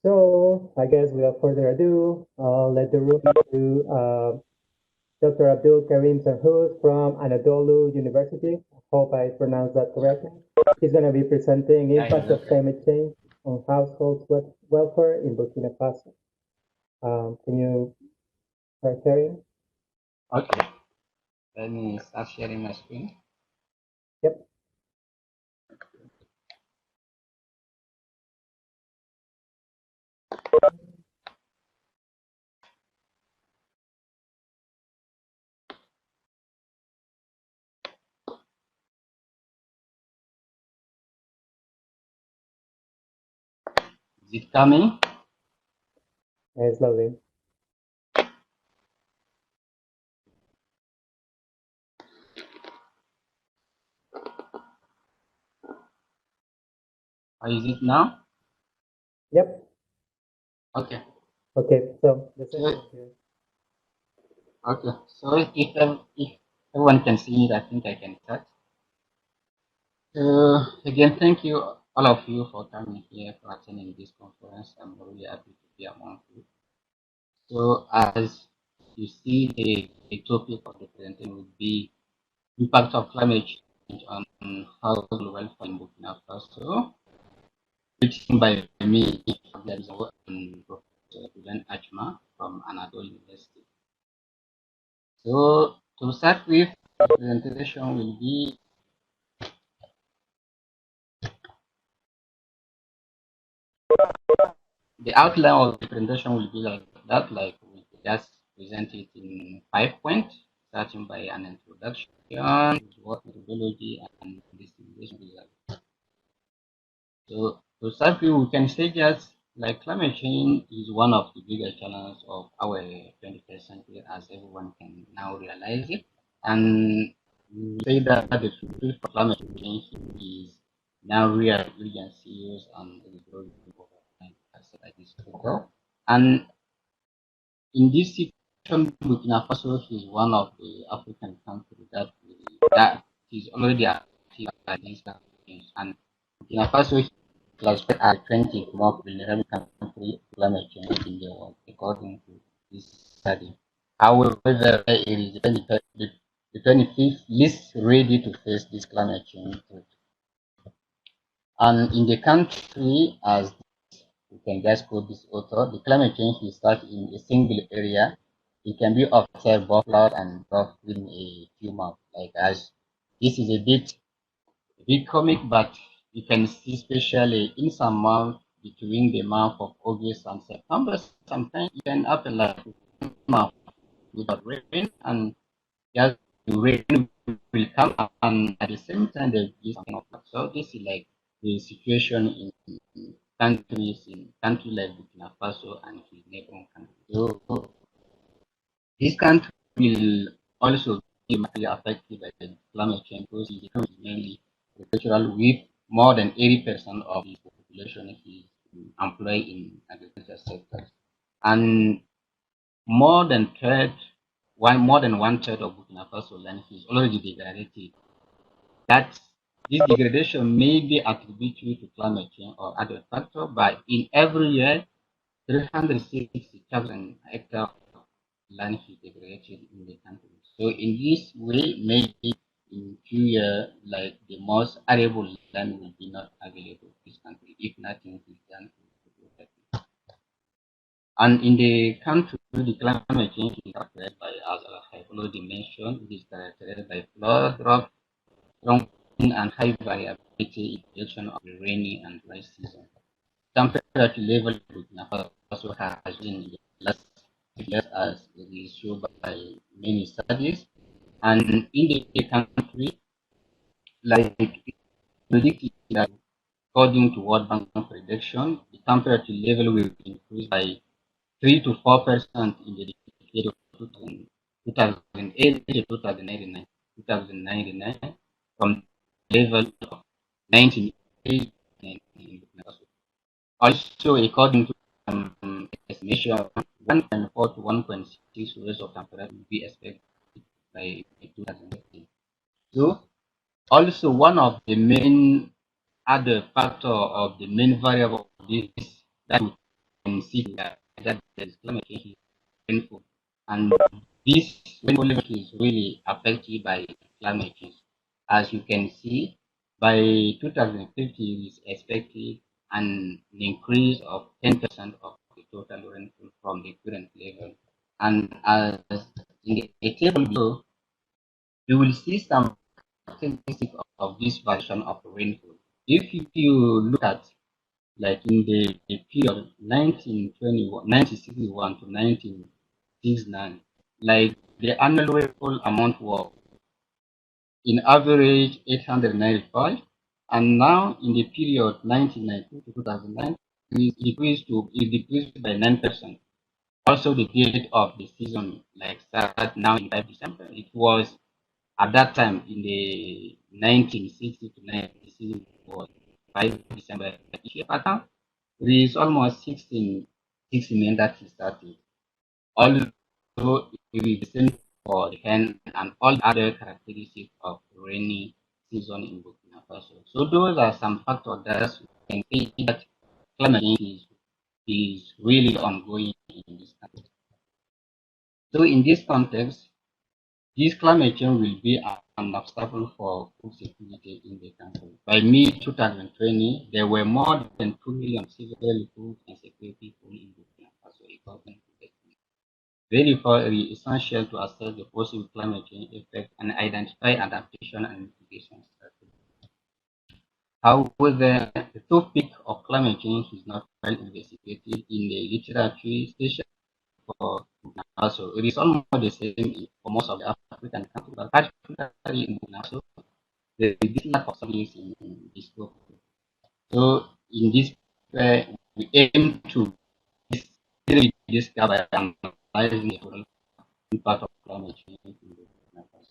So I guess without further ado, I'll let the room to Dr. Abdul Karim Sarhouz from Anadolu University. Hope I pronounced that correctly. He's going to be presenting Yeah, impact of okay. climate change on households' welfare in Burkina Faso. Can you start sharing? Okay. Let me start sharing my screen. Yep. Is it coming? It's loading. Or is it now? Yep. Okay. Okay. So the session So, is here. okay. So if everyone can see it, I think I can start. So again, thank you all of you for coming here for attending this conference. I'm really happy to be among you. So as you see, the topic of the presentation would be impact of climate change on household welfare in Burkina Faso. Written by me, and Professor Julian Achma from Anadolu University. So to start with, the presentation will be the outline of the presentation will be like that, like we just present it in 5 points, starting by an introduction, what methodology and distribution results. So to start with, we can say that like climate change is one of the bigger challenges of our 21st century, as everyone can now realize it. And we say that the future for climate change is now real, and serious, and it is growing as I discussed. And in this situation, Burkina Faso is one of the African countries that is already active against climate change. And Burkina Faso is classified as the 20th most vulnerable country to climate change in the world, according to this study. However, it is the 25th least ready to face this climate change threat. And in the country, as you can just quote this author, the climate change will start in a single area. It can be observed both loud and rough within a few months. Like as this is a bit comic, but you can see especially in some months between the month of August and September, sometimes you can have like a month without rain, and just the rain will come, and at the same time there will be something of that. So this is like the situation in countries like Burkina Faso and his neighboring countries. So this country will also be materially affected by the climate change because it is mainly agricultural, with more than 80% of its population is employed in agriculture sectors. And more than more than one third of Burkina Faso land is already degraded. That this degradation may be attributed to climate change or other factors, but in every year, 360,000 hectares of land is degraded in the country. So in this way, maybe in few years, like the most arable land will be not available in this country if nothing is done to protect it. And in the country, the climate change is characterized by, as I have already mentioned, it is characterized by flood, drought, strong wind, and high variability in direction of the rainy and dry season. Temperature level in Burkina Faso has been in the last years as it is shown by many studies. And in the country, like predicted that according to World Bank prediction, the temperature level will increase by 3 to 4% in the decade of 2008 to 2099 from level of 1980 in Burkina Faso. Also, according to estimation, 1.4 to 1.6 degrees of temperature will be expected by 2015. So, also one of the main other factor of the main variable of this that see that there is climate change is rainfall, and this rainfall level is really affected by climate change. As you can see, by 2050, it is expected an increase of 10% of the total rainfall from the current level. And as in the table below, you will see some characteristics of this version of rainfall. If you look at like in the period 1921, 1961 to 1969, like the annual rainfall amount was in average 895, and now in the period 1990 to 2009, it decreased by 9%. Also, the date of the season, like start now in 5 December, it was at that time in the 1960 to 90 season was 5 December each year pattern. It is almost 16 that it started. Although it is the same for the hen and all other characteristics of rainy season in Burkina Faso. So those are some factors that we can see that climate change is really ongoing in this country. So in this context, this climate change will be an obstacle for food security in the country. By mid-2020, there were more than 2 million severely food insecure people in Burkina Faso, according to the estimate. Therefore, it is essential to assess the possible climate change effect and identify adaptation and mitigation strategies. However, the topic of climate change is not well investigated in the literature, especially for also. It is almost the same for most of the African countries, but particularly in Burkina Faso, there is this lack of studies in this topic. So, in this way, we aim to discover by analyzing the whole impact of climate change in Burkina Faso.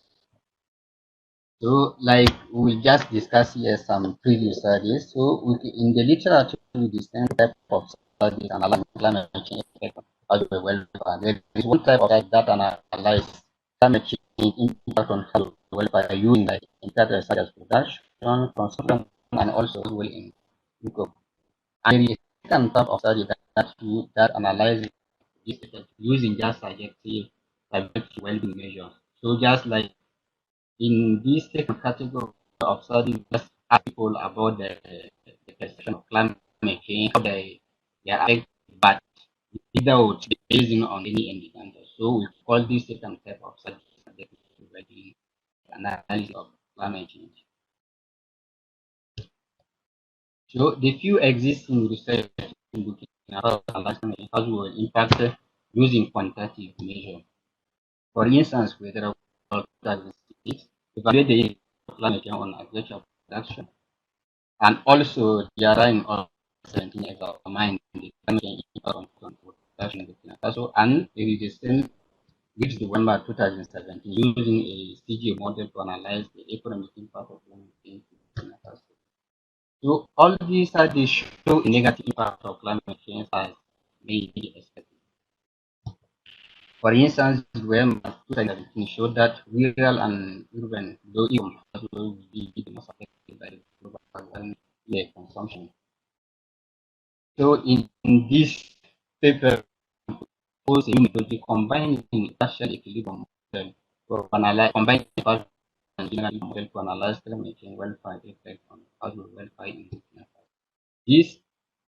So, like we just discussed here some previous studies. So, in the literature, we discuss type of studies analyzing climate change effect on the welfare. There is one type of study that analyzes climate change impact on health welfare using like indicators such as production, consumption, and also well in income. And there is a second type of study that analyzes this effect using just subjective well-being measures. So, just like in this second category of study, just ask people about the perception of climate change, how they are affected, but without basing on any indicator. So we call this second type of study the analysis of climate change. So the few existing research in Burkina Faso about climate change has will impact using quantitative measure. For instance, whether 2006 evaluate the impact of climate change on agricultural production. And also, there are in all 17 examine the climate change impact on production in Burkina Faso, and there is the same gives November 2017 using a CGA model to analyze the economic impact of climate change in Burkina Faso. So all these studies show a negative impact of climate change as may be expected. For instance, when 2017 showed that rural and urban low income households will be the most affected by global warming consumption. So in this paper, propose a new methodology combining partial equilibrium model to analyze combine partial and general model to analyze climate change welfare effect on household welfare in Burkina Faso. This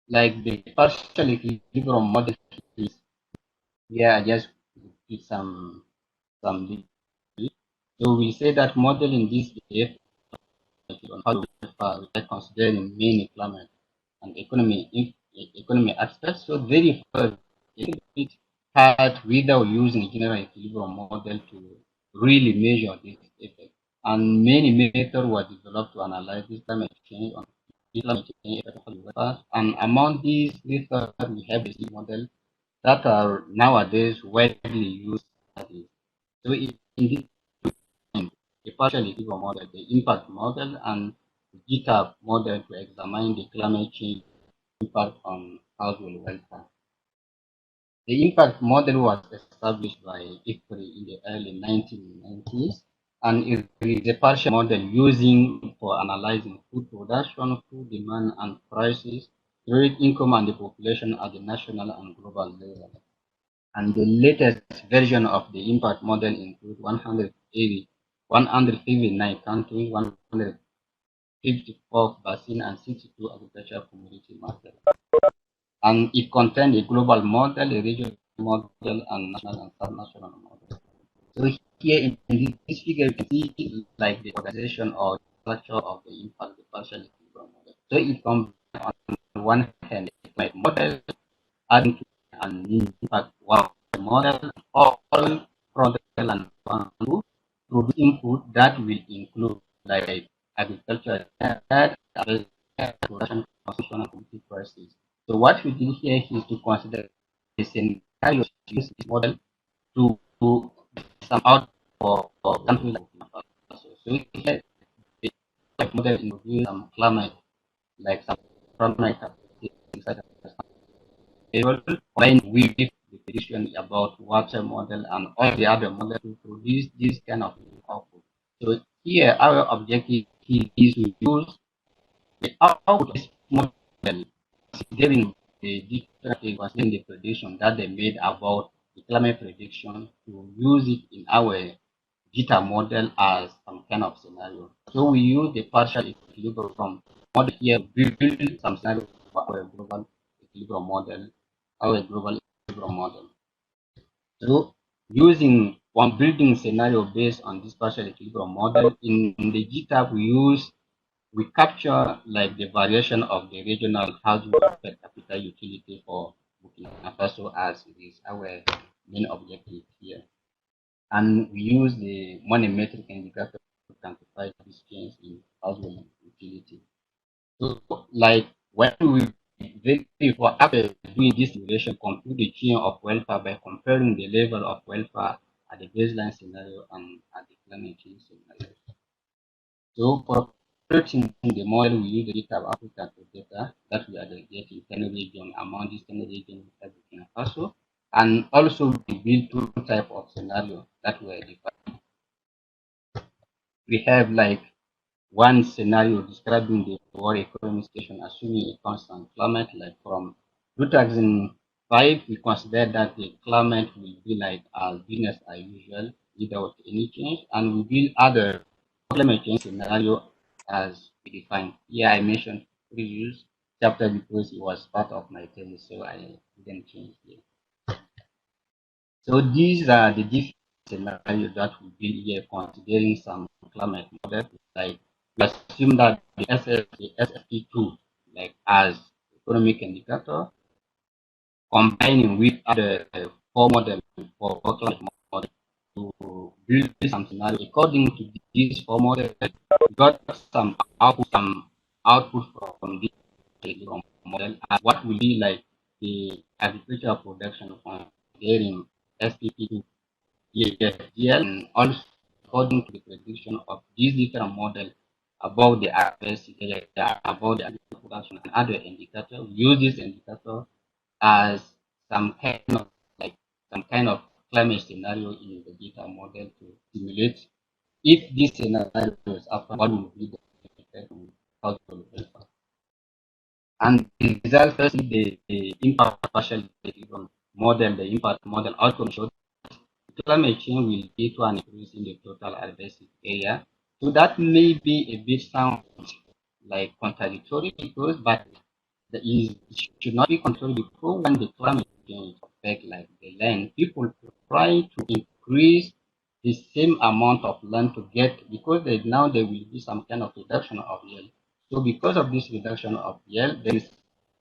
like the partial equilibrium model is here I just did some details. So we say that modeling this effect on household welfare without considering main climate and economy aspects. So therefore it hard without using general equilibrium model to really measure this effect. And many methods were developed to analyze this climate change on this climate change effect on the weather. And among these methods, we have the model that are nowadays widely used studies. So in this the partial equilibrium model, the impact model, and the GTAP model to examine the climate change impact on household welfare. The impact model was established by IFPRI in the early 1990s, and it is a partial model using for analyzing food production, food demand, and prices trade, income, and the population at the national and global level. And the latest version of the impact model includes 159 countries, 154 basin, and 62 agricultural community markets. And it contains a global model, a regional model, and national and subnational model. So here in this figure, you can see like the organization or structure of the impact, the partial equilibrium model. So it comes on one hand, like model adding to an impact one model, all product and value through input that will include like agriculture, production, consumption, and community prices. So what we did here is to consider the scenario to use this model to some out for countries like Burkina. So here the model introduce some climate like some climate able when we give the prediction about water model and all the other models to produce this kind of output. So here our objective is to use the output of this model considering the different considering the prediction that they made about the climate prediction to use it in our GTAP model as some kind of scenario. So we use the partial equilibrium model here, build some scenario for our global equilibrium model, our global equilibrium model. So using one building scenario based on this partial equilibrium model, in the GTAP we capture like the variation of the regional household per capita utility for Burkina Faso as it is our main objective here. And we use the money metric indicator to quantify this change in household utility. So, like when we verify after doing this simulation, compute the chain of welfare by comparing the level of welfare at the baseline scenario and at the climate change scenario. So, for creating the model, we use the data of Africa to data that we aggregate in 10 regions among these 10 regions in Burkina Faso, and also we build two types of scenario that were defined. We have like one scenario describing the world economic situation assuming a constant climate, like from 2005, we consider that the climate will be like business as usual without any change, and we build other climate change scenario as we define. Here I mentioned previous chapter because it was part of my thesis, so I didn't change here. So these are the different scenarios that we build here considering some climate model. Like we assume that the SFP2 like as economic indicator combining with other four models for climate model to build some scenario. According to these four models, we got some output from this model and what will be like the agricultural production considering SPP2 ESGL, and also according to the prediction of these different models about the harvest, about the agricultural production and other indicators. We use this indicator as some kind of like some kind of climate scenario in the data model to simulate if this scenario is after what will be the effect on household welfare. And the result first the impact partial model, the impact model outcome shows climate change will lead to an increase in the total harvested area. So that may be a bit sound like contradictory because but it should not be contradictory because when the climate change affect like the land, people try to increase the same amount of land to get because now there will be some kind of reduction of yield. So because of this reduction of yield, there is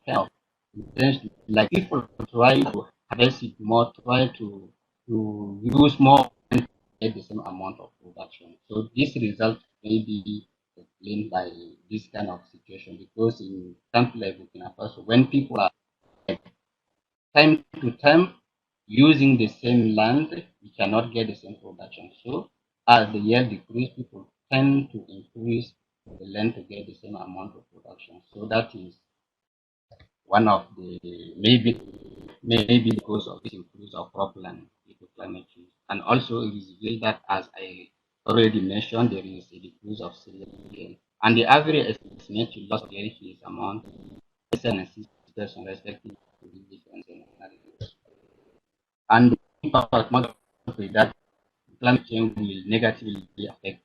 kind of intention like people try to harvest it more, try to use more and get the same amount of production. So this result may be explained by this kind of situation because in countries like Burkina Faso, when people are time to time using the same land, we cannot get the same production. So as the yield decrease, people tend to increase the land to get the same amount of production. So that is one of the maybe because of this increase of cropland due to climate change. And also it is revealed that as I already mentioned, there is a decrease of cereal yield. And the average estimated loss of yield is amount 7 person respective to the different scenarios. And the impact most that climate change will negatively affect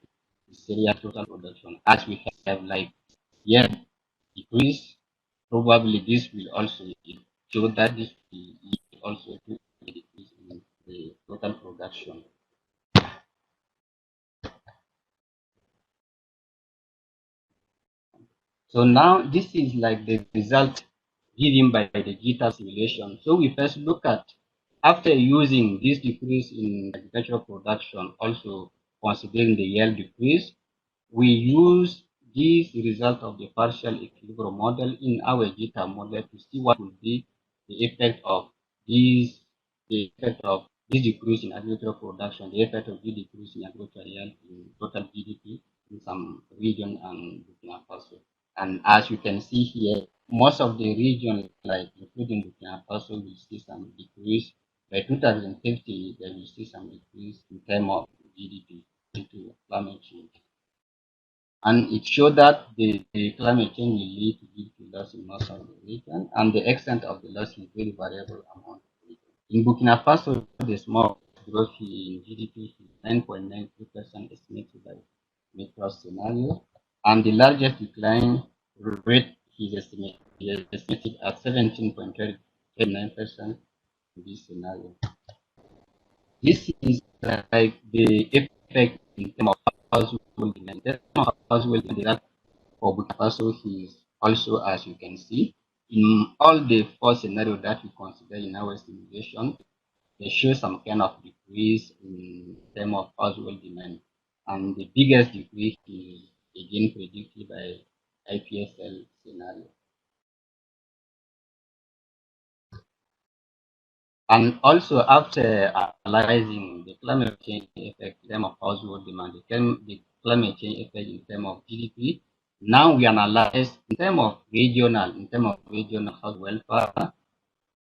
the area total production as we have like yeah decrease. Probably this will also show that this will lead also to a decrease in the total production. So now this is like the result given by the GTAP simulation. So we first look at after using this decrease in agricultural production, also considering the yield decrease, we use this result of the partial equilibrium model in our GTAP model to see what will be the effect of this decrease in agricultural production, the effect of the decrease in agricultural yield in total GDP in some region and Burkina Faso. And as you can see here, most of the region, like including Burkina Faso, will see some decrease. By 2050, they will see some decrease in terms of GDP due to climate change. And it showed that the climate change will lead to GDP loss in most of the region, and the extent of the loss is very variable among the region. In Burkina Faso, the small growth in GDP is 9.93% estimated by macro scenario, and the largest decline rate is estimated at 17.39% in this scenario. This is like the effect in terms of household demand. In terms of household demand for Burkina Faso is also, as you can see, in all the four scenarios that we consider in our simulation, they show some kind of decrease in terms of household demand. And the biggest decrease is again predicted by IPSL scenario. And also after analyzing the climate change effect in terms of household demand, the climate change effect in terms of GDP, now we analyze in terms of regional health welfare,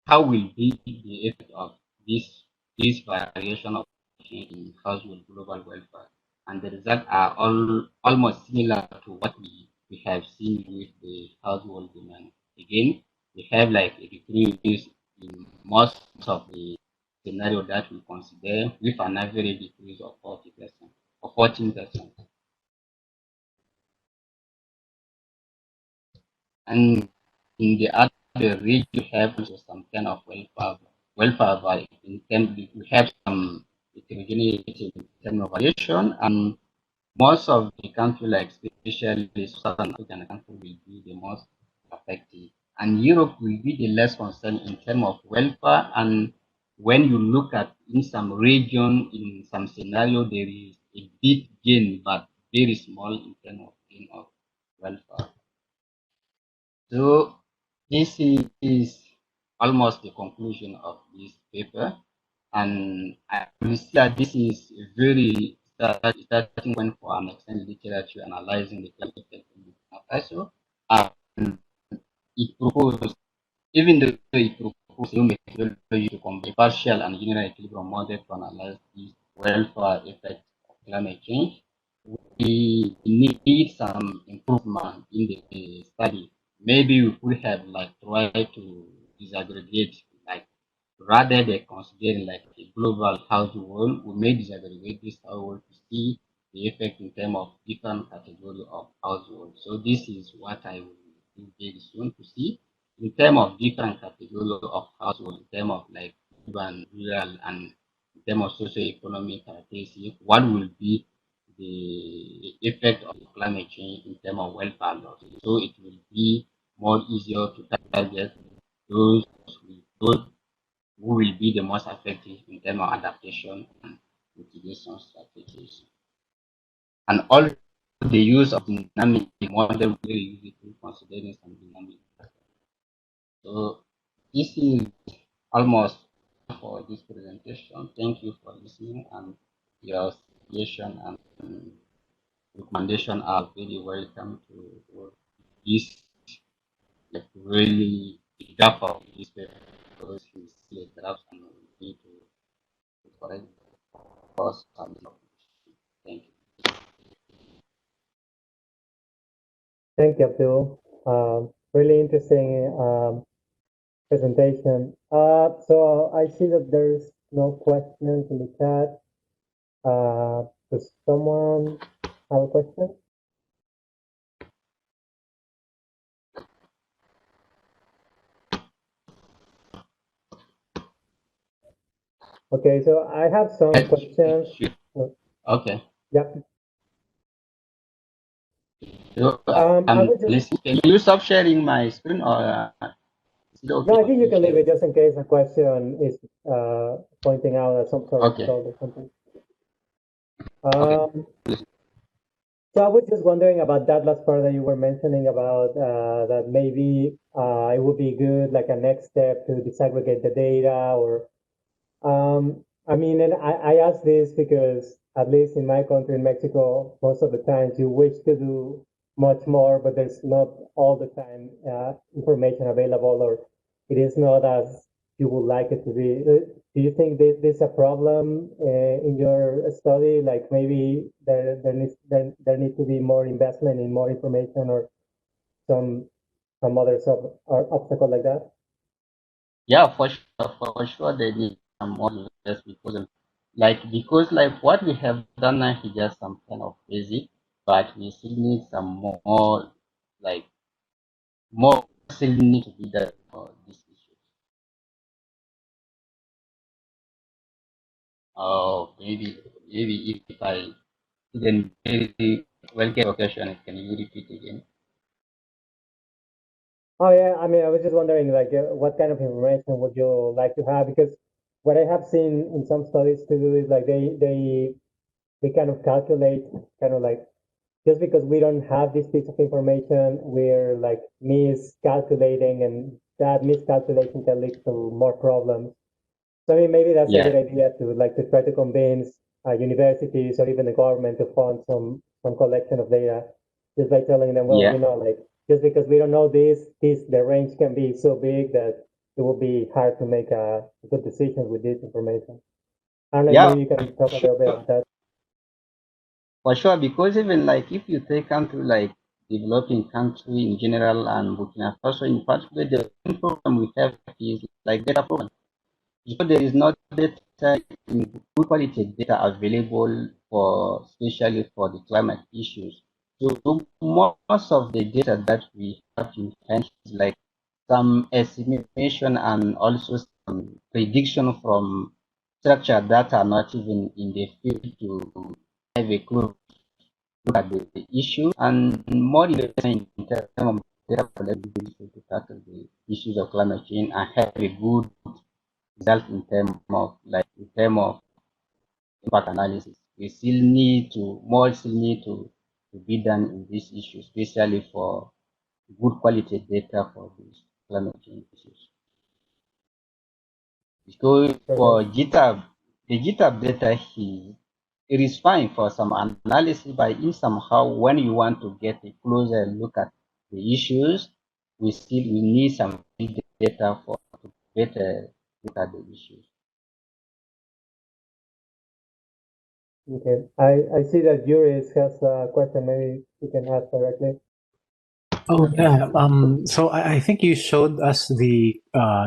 how will be the effect of this variation of change in household global welfare? And the results are almost similar to what we have seen with the household demand. Again, we have like a decrease in most of the scenario that we consider with an average decrease of 40% or 14%. And in the other region, we have also some kind of welfare in terms we have some heterogeneity in terms of variation, and most of the country, like especially the southern African country, will be the most affected, and Europe will be the less concerned in terms of welfare. And when you look at in some region, in some scenario, there is a big gain, but very small in terms of gain of welfare. So this is almost the conclusion of this paper, and I will say that this is a very starting point for an extended literature analyzing the climate effect in Burkina Faso. And it proposed, even though it proposed a methodology to combine partial and general equilibrium model to analyze the welfare effect of climate change, we need some improvement in the study. Maybe we could have like tried to disaggregate, like rather than considering like a global household, we may disaggregate this household to see the effect in terms of different category of household. So this is what I will do very soon to see in terms of different category of household, in terms of like urban, rural, and in terms of socio-economic characteristics, what will be the effect of climate change in terms of welfare loss. So it will be more easier to target those, those who will be the most effective in terms of adaptation and mitigation strategies. And all the use of dynamic model will use it to considering some dynamic. So this is almost for this presentation. Thank you for listening, and your suggestion and recommendation are very welcome to this like really the gap of this paper because we see a draft and we need to correct course and thank you. Thank you, Abdul. Really interesting presentation. So I see that there's no questions in the chat. Does someone have a question? Okay, so I have some questions. Okay. Yeah. So, I would just, listening. Can you stop sharing my screen, or is it okay no, I for think you you can leave it sharing? just in case a question is pointing out at some sort of Okay. result or something. Okay. So I was just wondering about that last part that you were mentioning about that maybe it would be good, like a next step to disaggregate the data or I mean, and I ask this because at least in my country, in Mexico, most of the times you wish to do much more, but there's not all the time information available, or it is not as you would like it to be. Do you think this is a problem in your study? Like maybe there needs to be more investment in more information or some other or obstacle like that? Yeah, for sure, they need some more research because what we have done now is just some kind of basic, but we still need some more, like more still need to be done for this issue. Oh, maybe if I didn't very well get your question, can you repeat again? Oh yeah, I mean, I was just wondering, like, what kind of information would you like to have? Because what I have seen in some studies to do is like they kind of calculate, kind of like just because we don't have this piece of information, we're like miscalculating, and that miscalculation can lead to more problems. So I mean, maybe that's a Yeah, good idea to like to try to convince universities or even the government to fund some collection of data, just by telling them, well, yeah, like just because we don't know this the range can be so big that it will be hard to make a good decision with this information. I don't know if yeah. maybe you can talk a little bit about that. For sure, because even like if you take country like developing country in general and Burkina Faso in particular, the main problem we have is like data problem. Because there is not data in good quality data available for especially for the climate issues. So most of the data that we have in hand is like some estimation and also some prediction from structure that are not even in the field to have a clue look at the issue and more investment in terms of data collection to tackle the issues of climate change and have a good result in terms of impact analysis. We still need to more still need to be done in this issue, especially for good quality data for these climate change issues. Because for Perfect. GTAP, the GTAP data it is fine for some analysis, but in somehow when you want to get a closer look at the issues, we need some data for to better look at the issues. Okay, I see that Juris has a question. Maybe you can ask directly. Oh, yeah. So I think you showed us the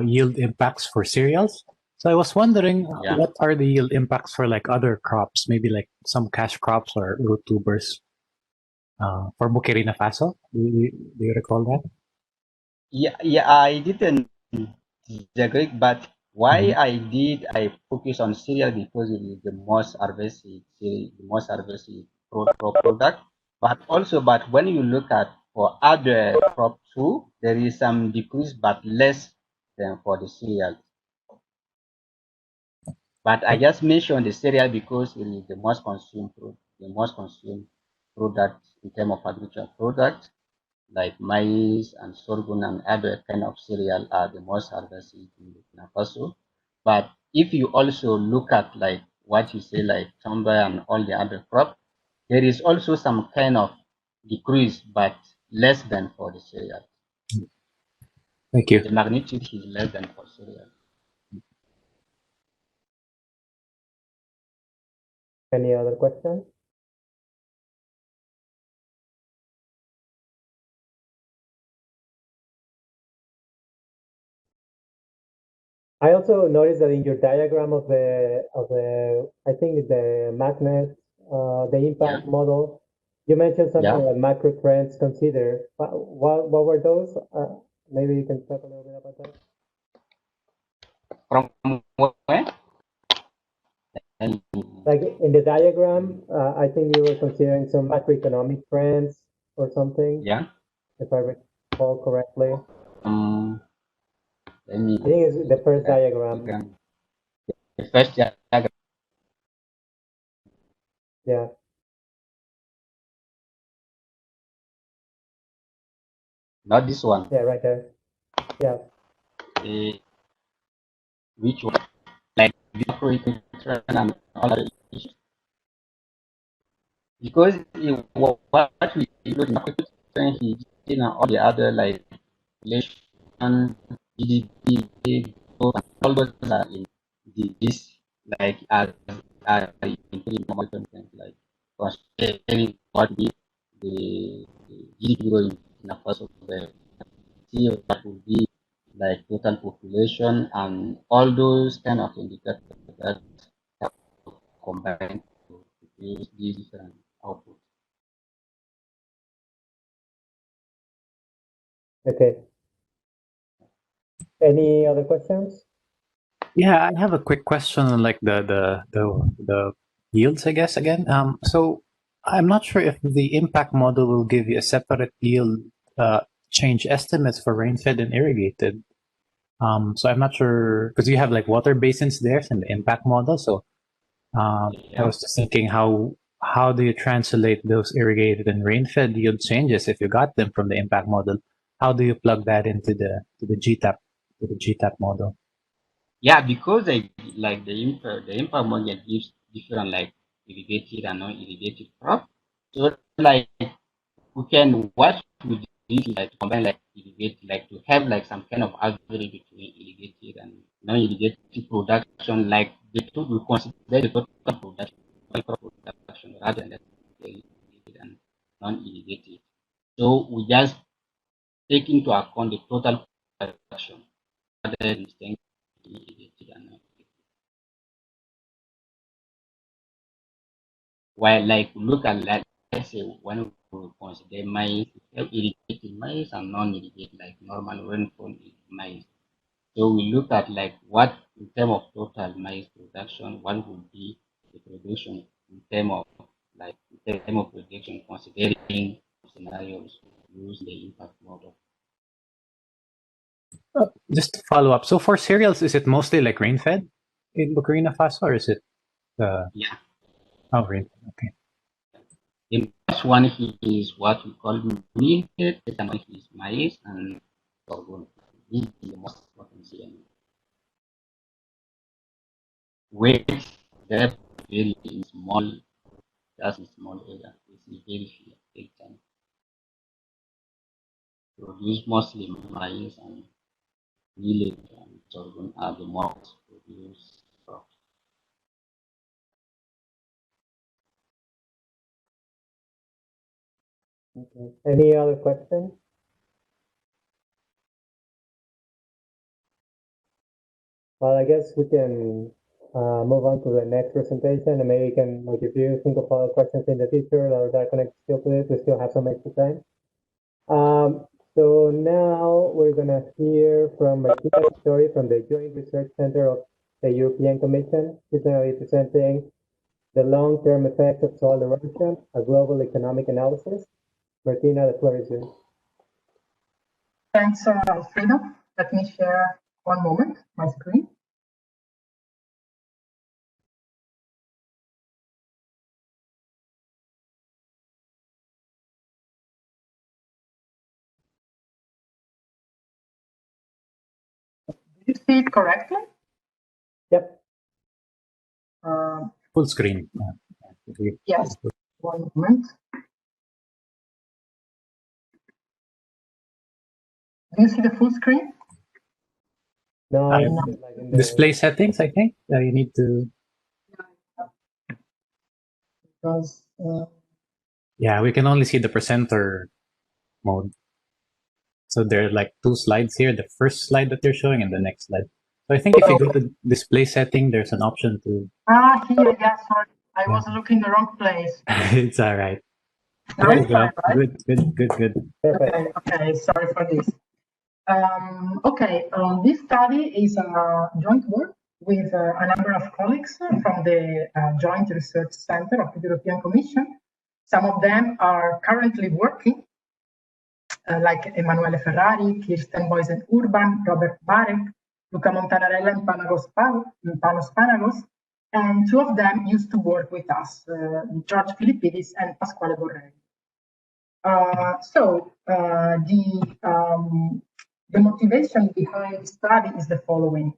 yield impacts for cereals. So I was wondering, Yeah. what are the yield impacts for like other crops, maybe like some cash crops or root tubers for Burkina Faso? Do you recall that? Yeah, I didn't disagree, but why Mhm. I focus on cereal because it is the most harvested, the most harvested product. But when you look at for other crop too, there is some decrease, but less than for the cereal. But I just mentioned the cereal because it is the most consumed, the most consumed product in terms of agricultural product like maize and sorghum and other kind of cereal are the most harvested in Burkina Faso. But if you also look at like what you say like timber and all the other crop, there is also some kind of decrease, but less than for the cereal. Thank you. The magnitude is less than for cereal. Any other questions? I also noticed that in your diagram of the I think the magnet, the impact Yeah, model, you mentioned something yeah. like macro trends considered. What were those? Maybe you can talk a little bit about that. From where? And Like in the diagram, I think you were considering some macroeconomic trends or something, yeah. if I recall correctly. Um, Let me I think it's the first diagram. diagram. The first diagram, Yeah, not this one. yeah, right there. Yeah, The which one? Like the operating trend and all other issues. Because what we include in operating trend is in all the other like inflation, GDP, growth, and all those are in this like are including monitoring trends like considering what the GDP growth in the first of the see what would be like total population and all those kind of indicators that have combined to produce these different outputs. okay. Any other questions? Yeah, I have a quick question on like the yields, I guess again. So I'm not sure if the impact model will give you a separate yield change estimates for rain-fed and irrigated. So I'm not sure because you have like water basins there in the impact model. So I Yeah. was just thinking how do you translate those irrigated and rain-fed yield changes if you got them from the impact model? How do you plug that into the GTAP model? Yeah, because like the impact model gives different like irrigated and non-irrigated crop. So like we can what we do is like to combine like irrigate like to have like some kind of average between irrigated and non-irrigated production like the two we consider the total production production rather than the irrigated and non-irrigated. So we just take into account the total production rather than staying irrigated and non-irrigated. While like look at like let's say when we consider maize, we have irrigated maize and non-irrigated like normal rainfall maize. So we look at like what in terms of total maize production, what would be the production in terms of like in terms of production considering scenarios use the impact model. Just to follow up. So for cereals, is it mostly like rain-fed in Burkina Faso, or is it Yeah. rain? Okay. The first one is what we call millet, the second one is maize and sorghum. This is the most important here. Weight depth vary in small, just in small area. It's very few, take time. Produce mostly maize and millet and sorghum are the most produced crops. Okay. Any other questions? Well, I guess we can move on to the next presentation, and maybe you can, like, if you think of other questions in the future or that connect still to it, we still have some extra time. So now we're gonna hear from Martina Story from the Joint Research Center of the European Commission. She's gonna be presenting the long-term effects of soil erosion, a global economic analysis. Martina, the floor is yours. Thanks, Alfredo. Let me share one moment my screen. Do you see it correctly? Yep. Full screen. Yes. One moment. Do you see the full screen? No, I- it's like in the Display settings, I think. You need to. Because Yeah, we can only see the presenter mode. So there are like two slides here. The first slide that they're showing and the next slide. So I think if you go to display setting, there's an option to. Here, yeah, sorry. I was looking the wrong place. It's all right. Now There you it's go. fine, right? Good. Perfect. Okay, sorry for this. This study is a joint work with a number of colleagues from the Joint Research Center of the European Commission. Some of them are currently working, like Emanuele Ferrari, Kirsten Boysen-Urban, Robert Marek, Luca Montanarella, and Panos Panagos, and two of them used to work with us, George Philippidis and Pasquale Borrelli. The motivation behind the study is the following.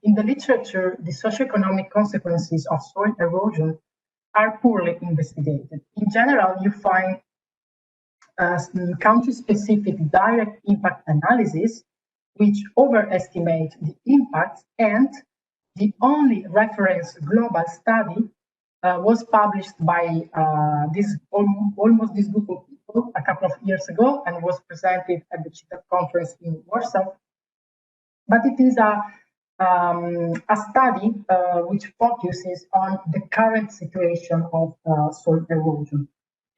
In the literature, the socioeconomic consequences of soil erosion are poorly investigated. In general, you find country-specific direct impact analysis, which overestimate the impacts, and the only reference global study was published by almost this group of people a couple of years ago and was presented at the GTAP conference in Warsaw. But it is a study which focuses on the current situation of soil erosion.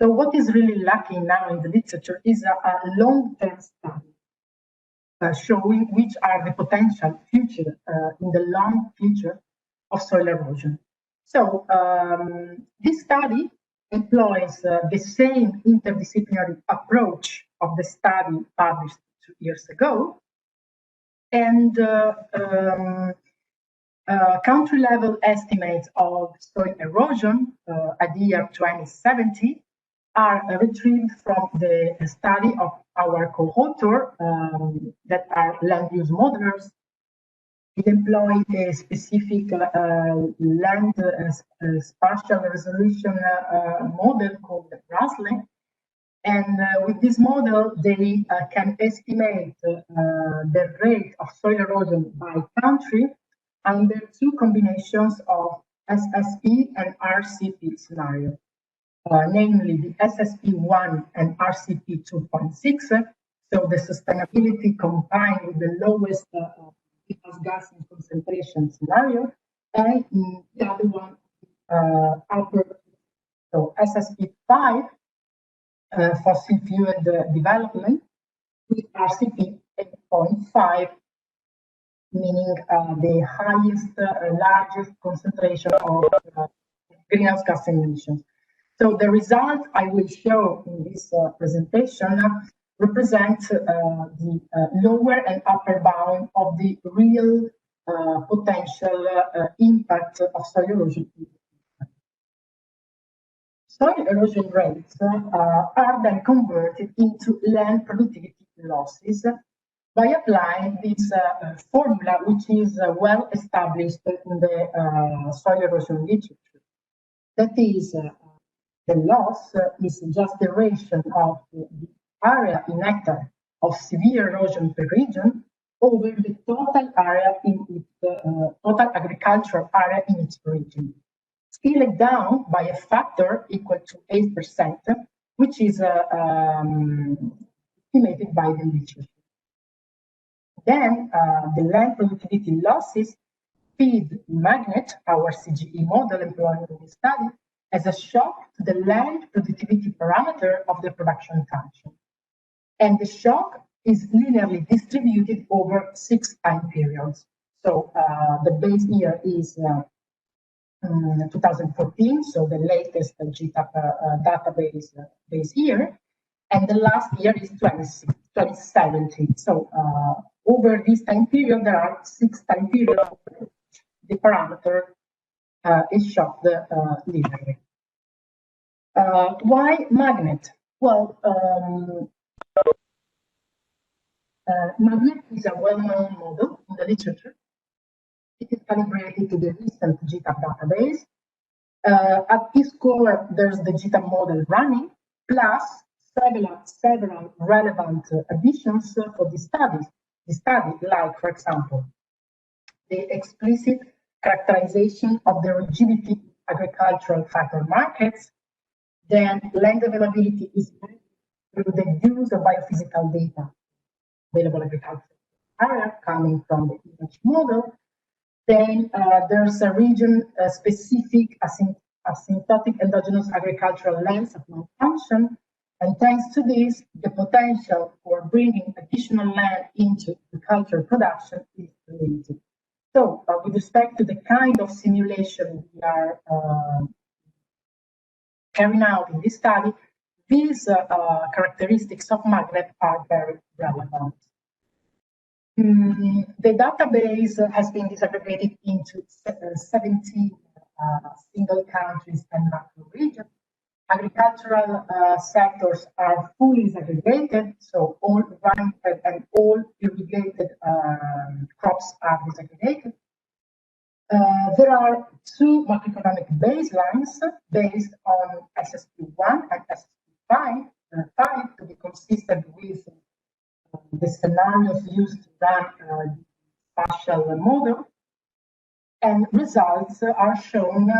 So what is really lacking now in the literature is a long-term study showing which are the potential future in the long future of soil erosion. So this study employs the same interdisciplinary approach of the study published 2 years ago, and country-level estimates of soil erosion at the year 2070 are retrieved from the study of our co-author that are land use modelers. We employ a specific land spatial resolution model called the RASLE. And with this model, they can estimate the rate of soil erosion by country under two combinations of SSP and RCP scenario, namely the SSP1 and RCP 2.6. So the sustainability combined with the lowest greenhouse gas concentration scenario, and the other one, so SSP5, fossil fuel development, with RCP 8.5, meaning the highest, largest concentration of greenhouse gas emissions. So the result I will show in this presentation represent the lower and upper bound of the real potential impact of soil erosion. Soil erosion rates are then converted into land productivity losses by applying this formula, which is well established in the soil erosion literature. That is, the loss is just the ratio of the area in hectare of severe erosion per region over the total area in its total agricultural area in its region, scaled down by a factor equal to 8%, which is estimated by the literature. Then the land productivity losses feed magnet, our CGE model employed in this study, as a shock to the land productivity parameter of the production function. And the shock is linearly distributed over 6 time periods. So the base year is 2014, so the latest GTAP database base year, and the last year is 2017. So over this time period, there are 6 time periods. The parameter is shocked linearly. Why magnet? Well, magnet is a well-known model in the literature. It is calibrated to the recent GTAP database. At its core, there's the GTAP model running, plus several relevant additions for the study, like, for example, the explicit characterization of the rigidity agricultural factor markets. Then land availability is through the use of biophysical data, available agriculture area coming from the image model. Then there's a region-specific asymptotic endogenous agricultural length of malfunction. And thanks to this, the potential for bringing additional land into agricultural production is limited. So with respect to the kind of simulation we are carrying out in this study, these characteristics of magnet are very relevant. The database has been disaggregated into 17 single countries and macro regions. Agricultural sectors are fully disaggregated, so all ranked and all irrigated crops are disaggregated. There are two macroeconomic baselines based on SSP1 and SSP5 to be consistent with the scenarios used to run the spatial model, and results are shown,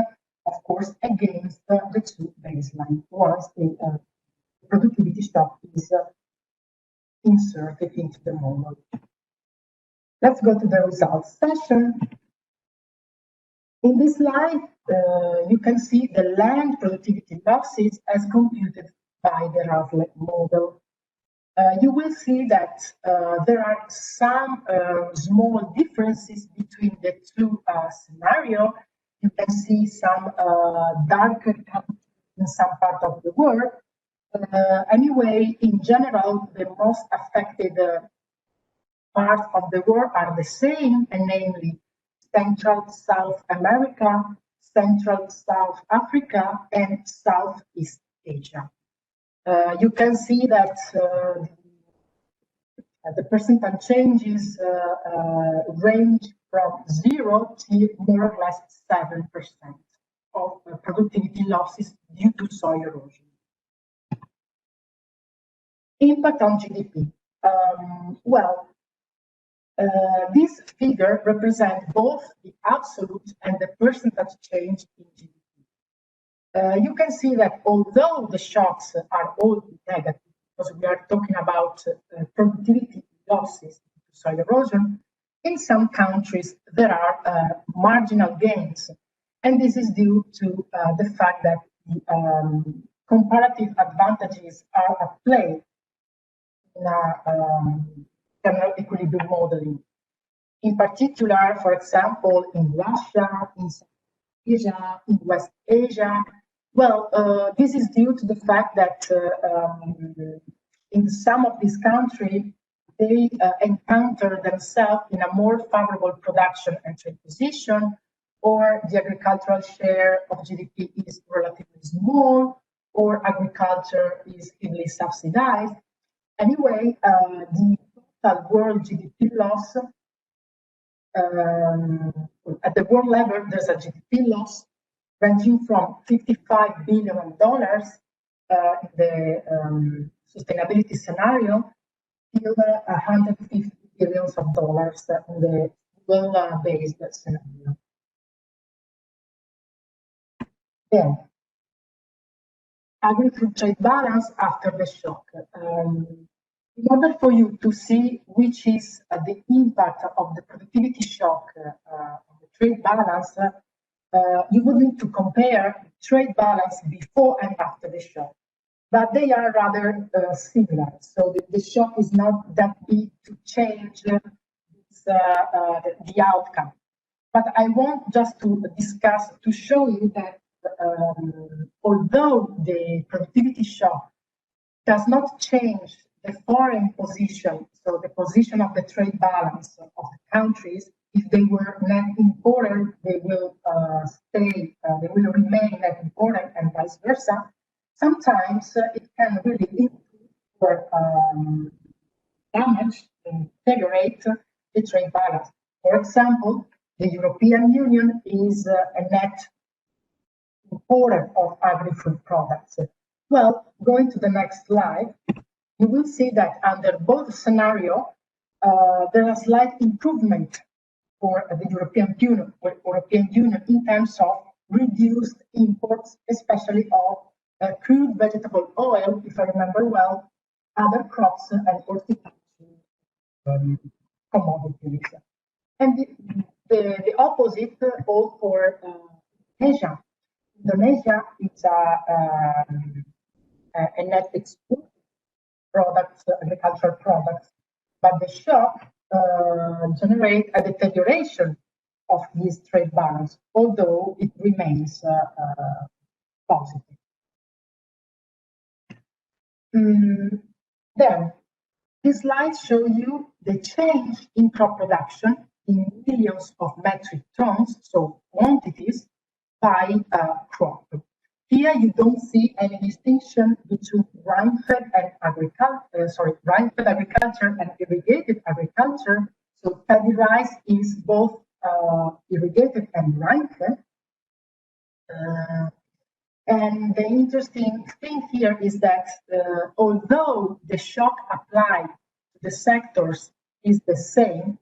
of course, against the two baselines once the productivity shock is inserted into the model. Let's go to the results section. In this slide, you can see the land productivity losses as computed by the Raslett model. You will see that there are some small differences between the two scenarios. You can see some darker in some part of the world. Anyway, in general, the most affected parts of the world are the same, and namely Central South America, Central South Africa, and Southeast Asia. You can see that the percentage changes range from 0 to more or less 7% of productivity losses due to soil erosion. Impact on GDP. This figure represents both the absolute and the percentage change in GDP. You can see that although the shocks are all negative, because we are talking about productivity losses due to soil erosion, in some countries there are marginal gains, and this is due to the fact that the comparative advantages are at play in general equilibrium modeling. In particular, for example, in Russia, in South Asia, in West Asia. Well, this is due to the fact that in some of these countries, they encounter themselves in a more favorable production and trade position, or the agricultural share of GDP is relatively small, or agriculture is heavily subsidized. Anyway, the total world GDP loss, at the world level, there's a GDP loss ranging from $55 billion in the sustainability scenario till $150 billion in the well-based scenario. Then, agri-food trade balance after the shock. In order for you to see which is the impact of the productivity shock on the trade balance, you would need to compare trade balance before and after the shock. But they are rather similar. So the shock is not that big to change this, the outcome. But I want just to discuss, to show you that although the productivity shock does not change the foreign position, so the position of the trade balance of the countries, if they were net importer, they will stay, they will remain net importer, and vice versa. Sometimes it can really improve or damage and deteriorate the trade balance. For example, the European Union is a net importer of agri-food products. Well, going to the next slide, you will see that under both scenarios, there is a slight improvement for the European Union in terms of reduced imports, especially of crude vegetable oil, if I remember well, other crops and horticulture commodities. And the opposite holds for Asia. Indonesia is a net export products, agricultural products, but the shock generates a deterioration of this trade balance, although it remains positive. Then, these slides show you the change in crop production in millions of metric tons, so quantities, by crop. Here you don't see any distinction between rain-fed and rain-fed agriculture and irrigated agriculture. So paddy rice is both irrigated and rain-fed. And the interesting thing here is that although the shock applied to the sectors is the same,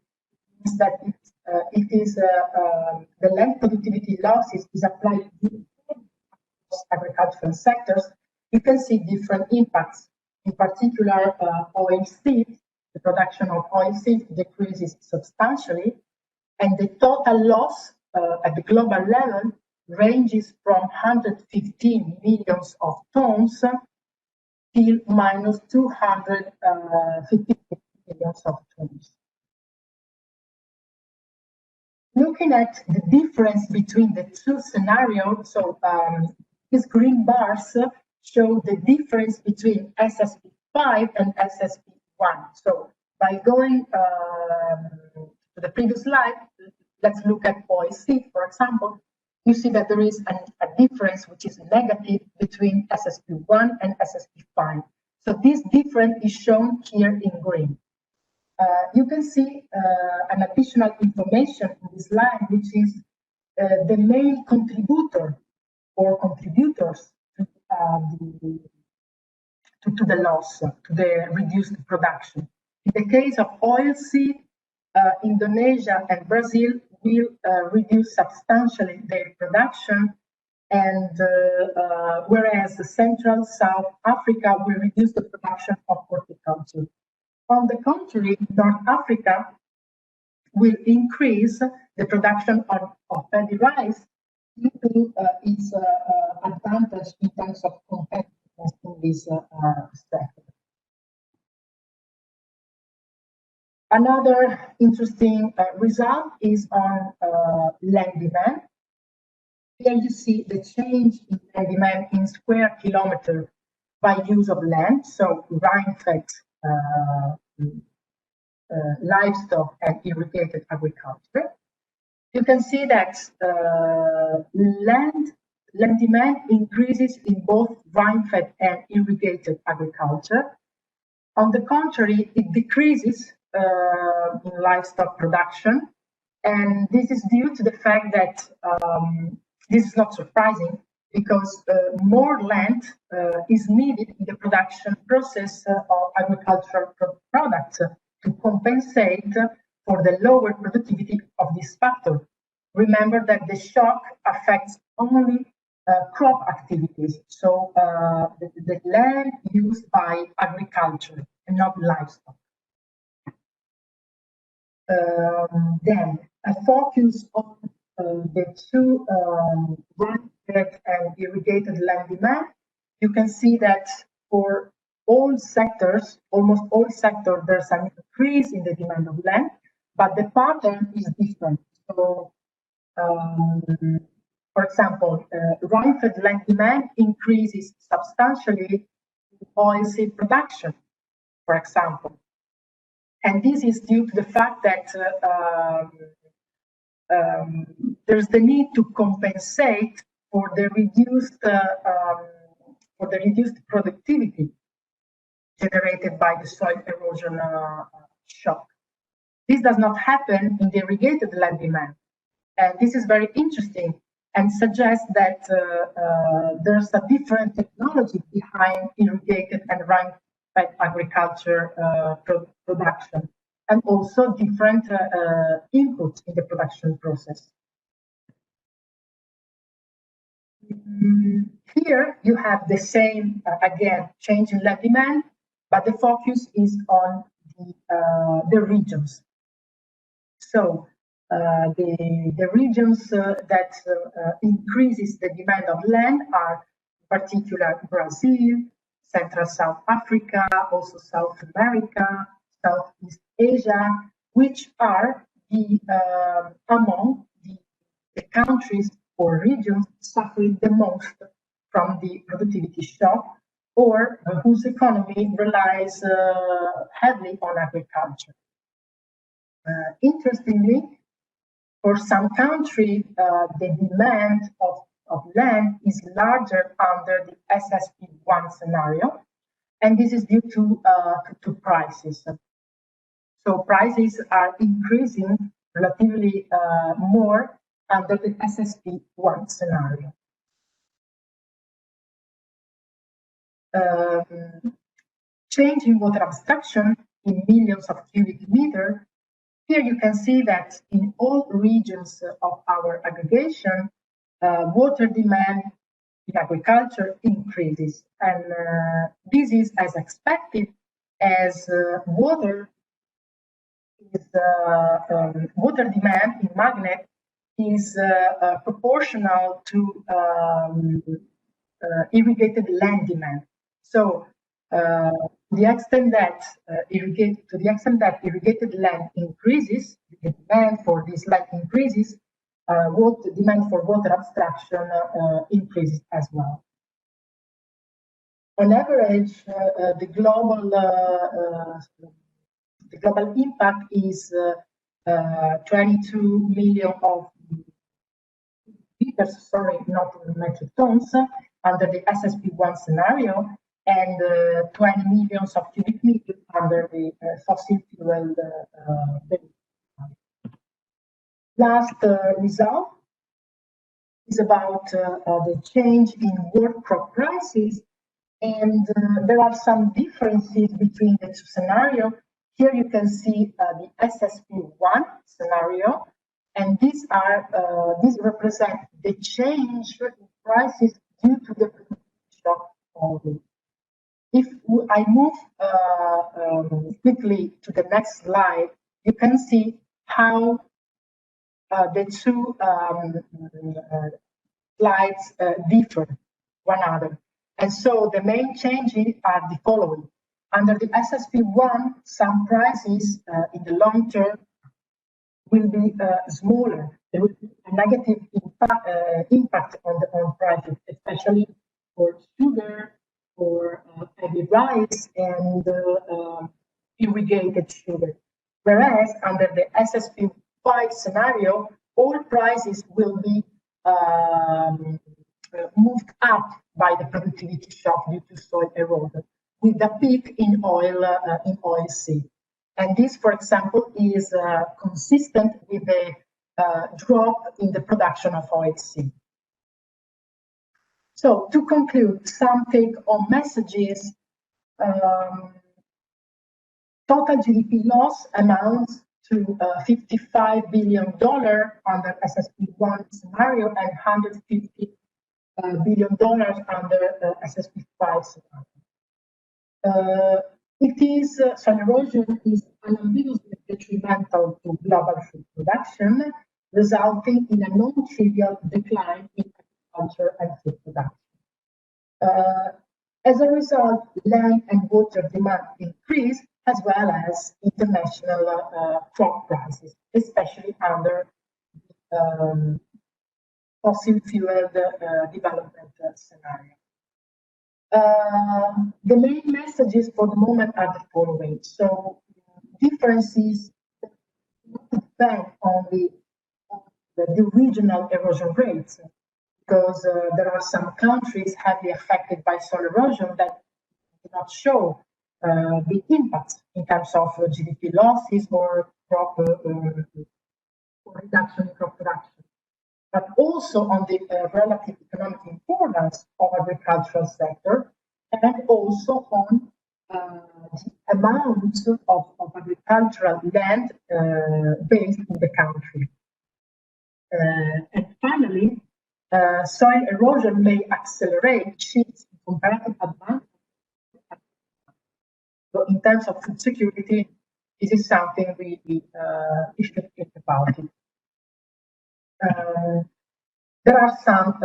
is that it is the land productivity losses is applied to agricultural sectors. You can see different impacts. In particular, oilseed, the production of oilseed decreases substantially, and the total loss at the global level ranges from 115 millions of tons till minus 250 millions of tons. Looking at the difference between the two scenarios, so these green bars show the difference between SSP5 and SSP1. So by going to the previous slide, let's look at oilseed, for example. You see that there is a difference which is negative between SSP1 and SSP5. So this difference is shown here in green. You can see an additional information in this line, which is the main contributor or contributors to the loss, to the reduced production. In the case of oilseed, Indonesia and Brazil will reduce substantially their production, and whereas Central South Africa will reduce the production of horticulture. On the contrary, North Africa will increase the production of paddy rice due to its advantage in terms of competitiveness in this sector. Another interesting result is on land demand. Here you see the change in land demand in square kilometer by use of land, so rain-fed livestock and irrigated agriculture. You can see that land demand increases in both rain-fed and irrigated agriculture. On the contrary, it decreases in livestock production, and this is due to the fact that this is not surprising because more land is needed in the production process of agricultural products to compensate for the lower productivity of this factor. Remember that the shock affects only crop activities, so the land used by agriculture and not livestock. Then a focus on the two rain-fed and irrigated land demand. You can see that for all sectors, almost all sectors, there's an increase in the demand of land, but the pattern is different. So, for example, rain-fed land demand increases substantially in oilseed production, for example. And this is due to the fact that there's the need to compensate for the reduced productivity generated by the soil erosion shock. This does not happen in the irrigated land demand, and this is very interesting and suggests that there's a different technology behind irrigated and rain-fed agriculture production, and also different inputs in the production process. Here you have the same, again, change in land demand, but the focus is on the regions. So the regions that increases the demand of land are in particular Brazil, Central South Africa, also South America, Southeast Asia, which are the among the countries or regions suffering the most from the productivity shock, or whose economy relies heavily on agriculture. Interestingly, for some countries, the demand of land is larger under the SSP1 scenario, and this is due to prices. So prices are increasing relatively more under the SSP1 scenario. Change in water abstraction in millions of cubic meters. Here you can see that in all regions of our aggregation, water demand in agriculture increases. And this is as expected, as water demand in magnet is proportional to irrigated land demand. So to the extent that irrigated land increases, the demand for this land increases, demand for water abstraction increases as well. On average, the global impact is 22 million of liters, sorry, not metric tons, under the SSP1 scenario, and 20 millions of cubic meters under the fossil fuel. Last result is about the change in world crop prices, and there are some differences between the two scenarios. Here you can see the SSP1 scenario, and these represent the change in prices due to the shock only. If I move quickly to the next slide, you can see how the two slides differ one another. And so the main changes are the following. Under the SSP1, some prices in the long term will be smaller. There will be a negative impact on prices, especially for sugar, for heavy rice, and irrigated sugar. Whereas under the SSP5 scenario, all prices will be moved up by the productivity shock due to soil erosion, with a peak in oilseed. And this, for example, is consistent with the drop in the production of oilseed. So to conclude, some take-home messages. Total GDP loss amounts to $55 billion under SSP1 scenario and $150 billion under SSP5 scenario. Soil erosion is unambiguously detrimental to global food production, resulting in a non-trivial decline in agriculture and food production. As a result, land and water demand increase, as well as international crop prices, especially under fossil fuel development scenario. The main messages for the moment are the following. So differences depend on the regional erosion rates, because there are some countries heavily affected by soil erosion that do not show the impacts in terms of GDP losses or crop reduction in crop production, but also on the relative economic importance of agricultural sector, and also on the amount of agricultural land based in the country. And finally, soil erosion may accelerate shifts in comparative advantage. So in terms of food security, this is something we should keep about it. There are some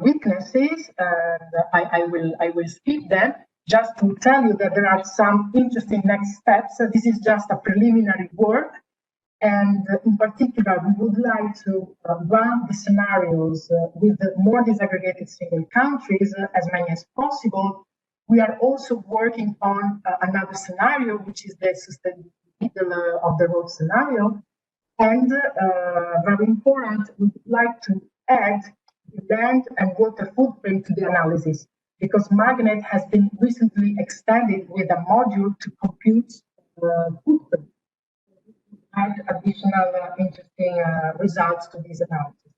weaknesses, and I will skip them just to tell you that there are some interesting next steps. So this is just a preliminary work, and in particular, we would like to run the scenarios with the more disaggregated single countries, as many as possible. We are also working on another scenario, which is the middle of the road scenario. And very important, we would like to add the land and water footprint to the analysis, because Magnet has been recently extended with a module to compute footprint. Add additional interesting results to this analysis.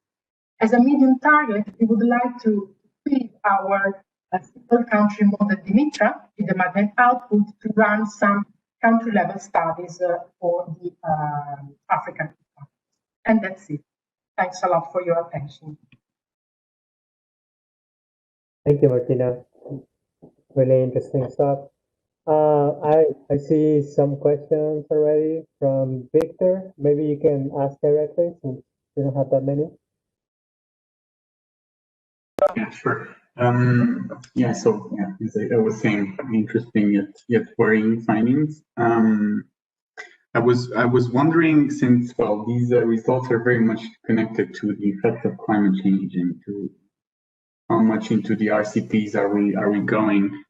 As a medium target, we would like to feed our single country model Dimitra with the Magnet output to run some country level studies for the African. And that's it. Thanks a lot for your attention. Thank you, Martina. Really interesting stuff. I see some questions already from Victor. Maybe you can ask directly since we don't have that many. Yeah, sure. As I was saying, interesting yet worrying findings. I was wondering, since these results are very much connected to the effect of climate change and to how much into the RCPs are we going,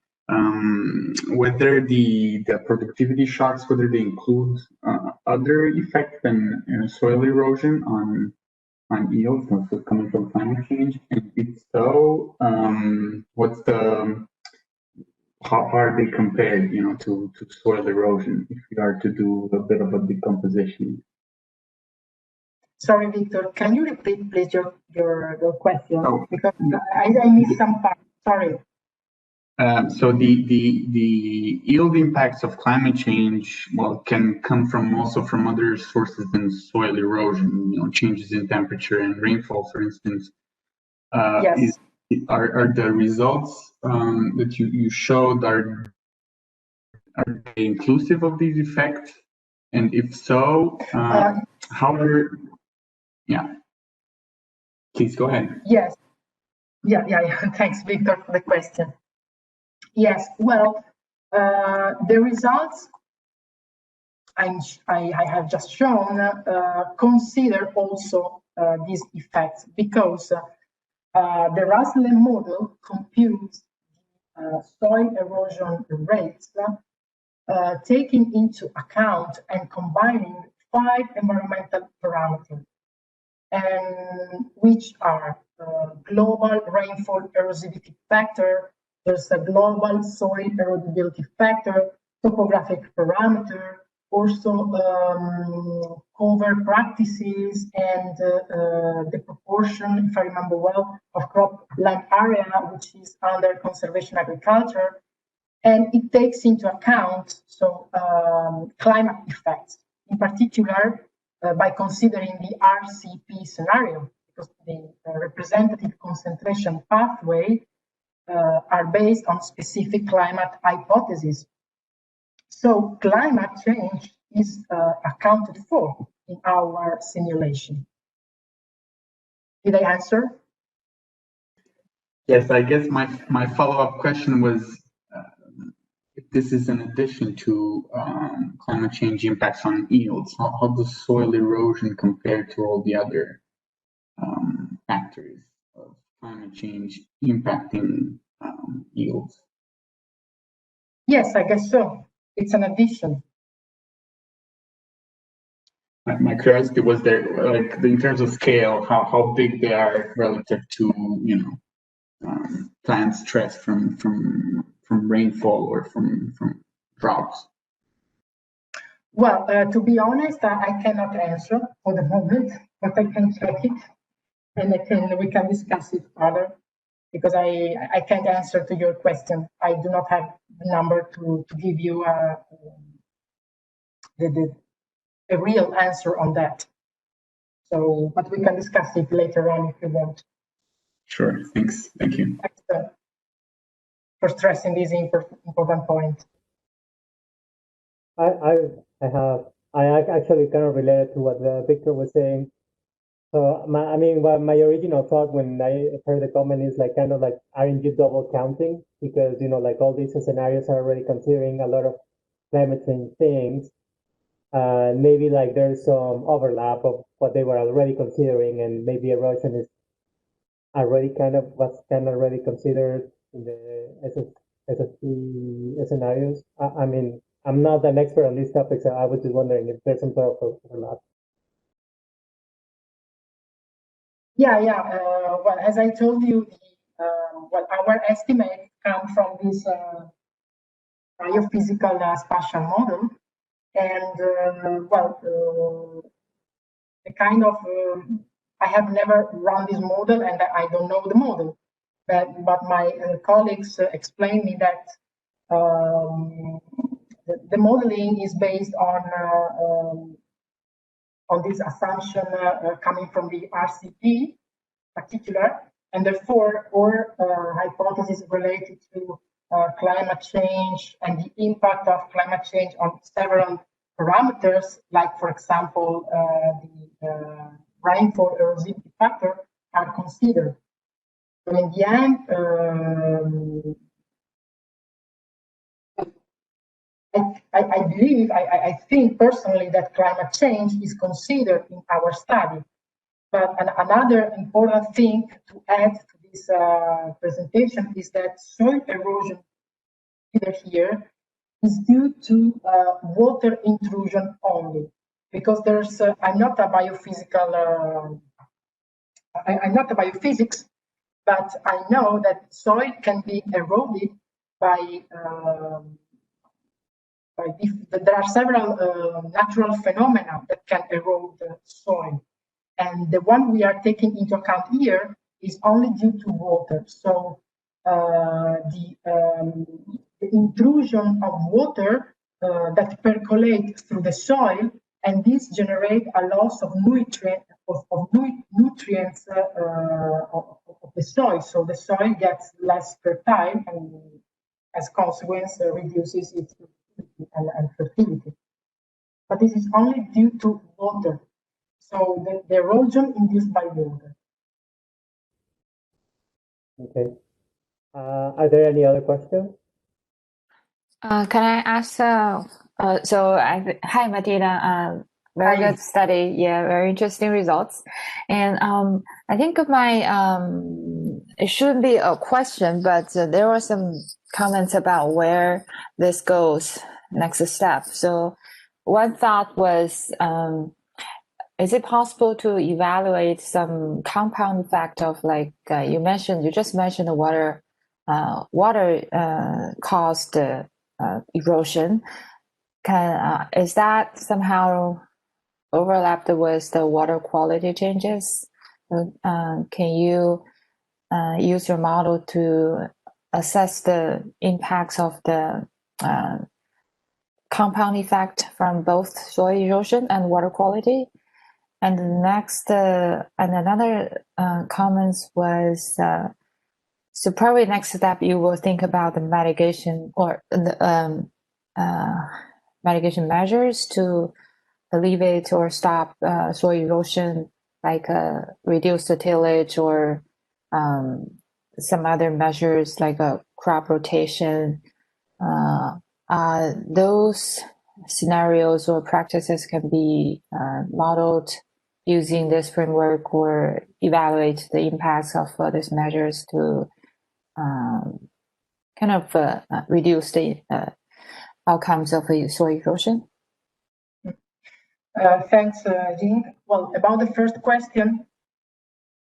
whether the productivity shocks, whether they include other effects than soil erosion on yields, also coming from climate change, and if so, how are they compared, to soil erosion if we are to do a bit of a decomposition? Sorry, Victor, can you repeat, please, your question? Oh. Because I missed some part. Sorry. So the yield impacts of climate change, can come also from other sources than soil erosion. Changes in temperature and rainfall, for instance. Yes. Are the results that you showed are they inclusive of these effects? And if so, how are? Yeah. Please go ahead. Yes. Yeah. Thanks, Victor, for the question. Yes, well, the results I have just shown consider also these effects, because the Russell model computes soil erosion rates, taking into account and combining 5 environmental parameters, and which are global rainfall erosivity factor. There's a global soil erodibility factor, topographic parameter, also cover practices, and the proportion, if I remember well, of crop land area, which is under conservation agriculture. And it takes into account climate effects, in particular by considering the RCP scenario, because the representative concentration pathway are based on specific climate hypotheses. So climate change is accounted for in our simulation. Did I answer? Yes, I guess my follow-up question was if this is in addition to climate change impacts on yields, how does soil erosion compare to all the other factors of climate change impacting yields? Yes, I guess so. It's an addition. My curiosity was there, like in terms of scale, how big they are relative to plant stress from rainfall or from droughts. Well, to be honest, I cannot answer for the moment, but I can check it, and we can discuss it further, because I can't answer to your question. I do not have the number to give you a real answer on that. So, but we can discuss it later on if you want. Sure, thanks. Thank you. Thanks for stressing this important point. I have actually kind of related to what Victor was saying. So my original thought when I heard the comment is like kind of like, aren't you double counting? Because like all these scenarios are already considering a lot of climate change things. Maybe like there's some overlap of what they were already considering, and maybe erosion is already was already considered in the SSP scenarios. I mean, I'm not an expert on these topics, so I was just wondering if there's some sort of overlap. Yeah. Well, as I told you, well, our estimates come from this biophysical spatial model, and the kind of I have never run this model, and I don't know the model, but my colleagues explained me that the modeling is based on this assumption coming from the RCP particular, and therefore our hypothesis related to climate change and the impact of climate change on several parameters, like for example the rainfall erosivity factor, are considered. So in the end, I believe, I think personally that climate change is considered in our study. But another important thing to add to this presentation is that soil erosion here is due to water intrusion only, because there's I'm not a biophysical I'm not a biophysics, but I know that soil can be eroded by there are several natural phenomena that can erode the soil, and the one we are taking into account here is only due to water. So the intrusion of water that percolates through the soil, and this generates a loss of nutrients of the soil. So the soil gets less fertile, and as consequence reduces its and fertility. But this is only due to water. So the erosion induced by water. Okay. Are there any other questions? Can I ask? Hi, Matilda. Very Hi. good study. Yeah, very interesting results. And I think it shouldn't be a question, but there were some comments about where this goes next step. So one thought was, is it possible to evaluate some compound effect of, like you just mentioned the water caused erosion? Is that somehow overlapped with the water quality changes? Can you use your model to assess the impacts of the compound effect from both soil erosion and water quality? And the next, and another comments was, so probably next step you will think about the mitigation or the mitigation measures to alleviate or stop soil erosion, like reduce the tillage or some other measures like a crop rotation. Those scenarios or practices can be modeled using this framework, or evaluate the impacts of these measures to kind of reduce the outcomes of soil erosion. Thanks, Jean. Well, about the first question,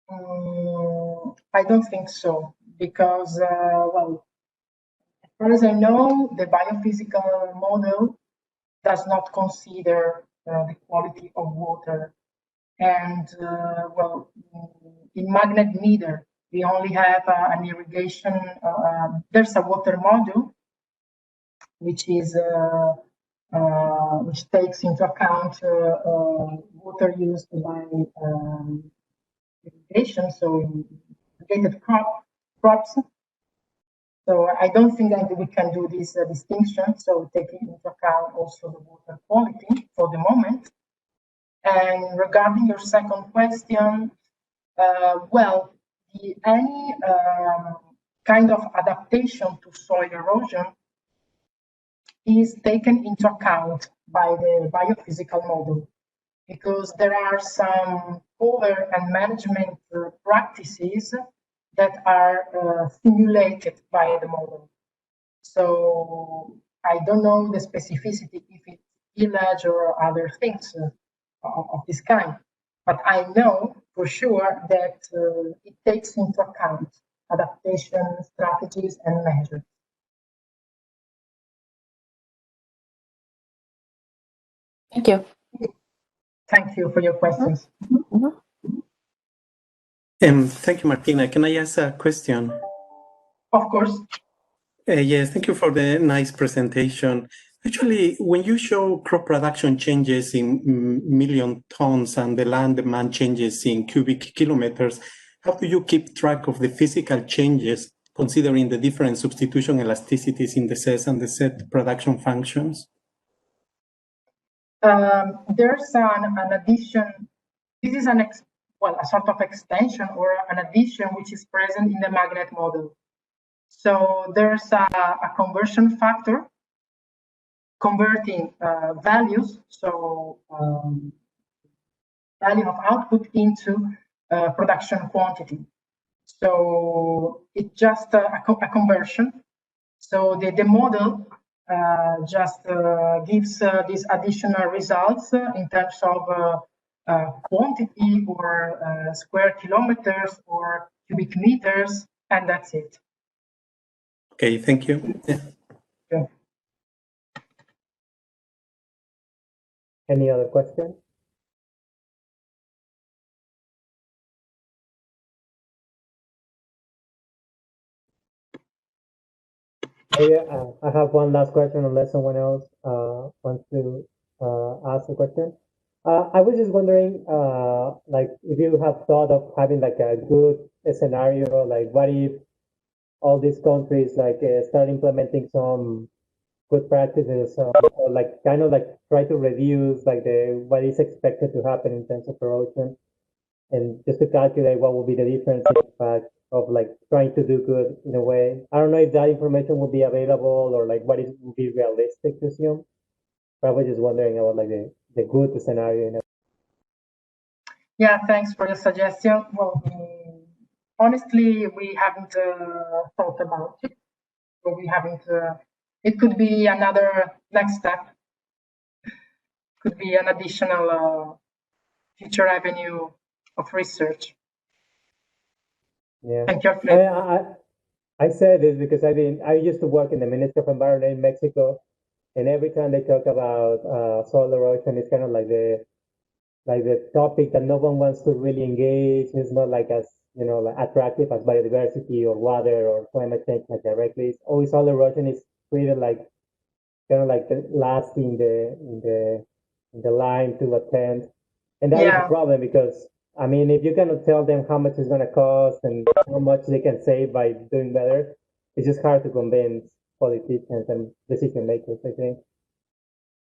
I don't think so, because, well, as far as I know, the biophysical model does not consider the quality of water. And, well, in magnet neither. We only have an irrigation, there's a water module, which is which takes into account water used by irrigation, so irrigated crops. So I don't think that we can do this distinction. So taking into account also the water quality for the moment. And regarding your second question, well, any kind of adaptation to soil erosion is taken into account by the biophysical model, because there are some cover and management practices that are simulated by the model. So I don't know the specificity if it's village or other things of this kind, but I know for sure that it takes into account adaptation strategies and measures. Thank you. Thank you for your questions. Thank you, Martina. Can I ask a question? Of course. Yes, thank you for the nice presentation. Actually, when you show crop production changes in million tons and the land demand changes in cubic kilometers, how do you keep track of the physical changes considering the different substitution elasticities in the sets and the set production functions? There's an addition. This is a sort of extension or an addition which is present in the magnet model. So there's a conversion factor converting values, so value of output into production quantity. So it's just a conversion. So the model just gives these additional results in terms of quantity or square kilometers or cubic meters, and that's it. Okay, thank you. Yeah. Yeah. Any other questions? I have one last question unless someone else wants to ask a question. I was just wondering, like, if you have thought of having like a good scenario, like what if all these countries like start implementing some good practices or like kind of like try to reduce like what is expected to happen in terms of erosion, and just to calculate what will be the difference impact of like trying to do good in a way. I don't know if that information will be available or like what would be realistic to assume. But I was just wondering about like the good scenario. You know? Yeah, thanks for the suggestion. Well, honestly, we haven't thought about it. So we haven't. It could be another next step. Could be an additional future avenue of research. Yeah. Thank you. I said this because I used to work in the Ministry of Environment in Mexico, and every time they talk about soil erosion, it's kind of like the topic that no one wants to really engage. It's not like as like attractive as biodiversity or water or climate change like directly. It's always soil erosion is treated like kind of like the last in the line to attend, and that is a problem because I mean, if you cannot tell them how much it's going to cost and how much they can save by doing better, it's just hard to convince politicians and decision makers, I think.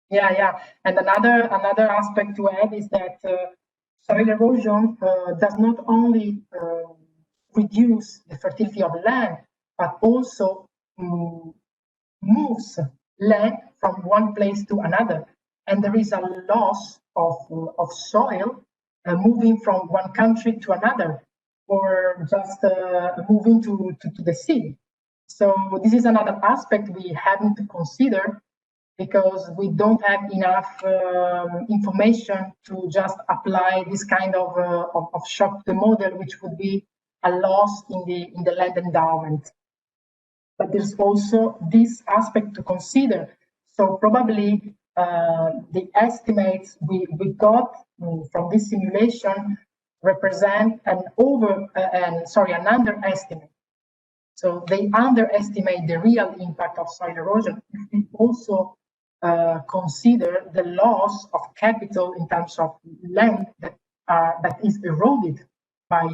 Yeah. And another aspect to add is that soil erosion does not only reduce the fertility of land, but also moves land from one place to another. And there is a loss of soil moving from one country to another, or just moving to the sea. So this is another aspect we haven't considered because we don't have enough information to just apply this kind of shock to the model, which would be a loss in the land endowment. But there's also this aspect to consider. So probably the estimates we got from this simulation represent an underestimate. So they underestimate the real impact of soil erosion. We also consider the loss of capital in terms of land that is eroded by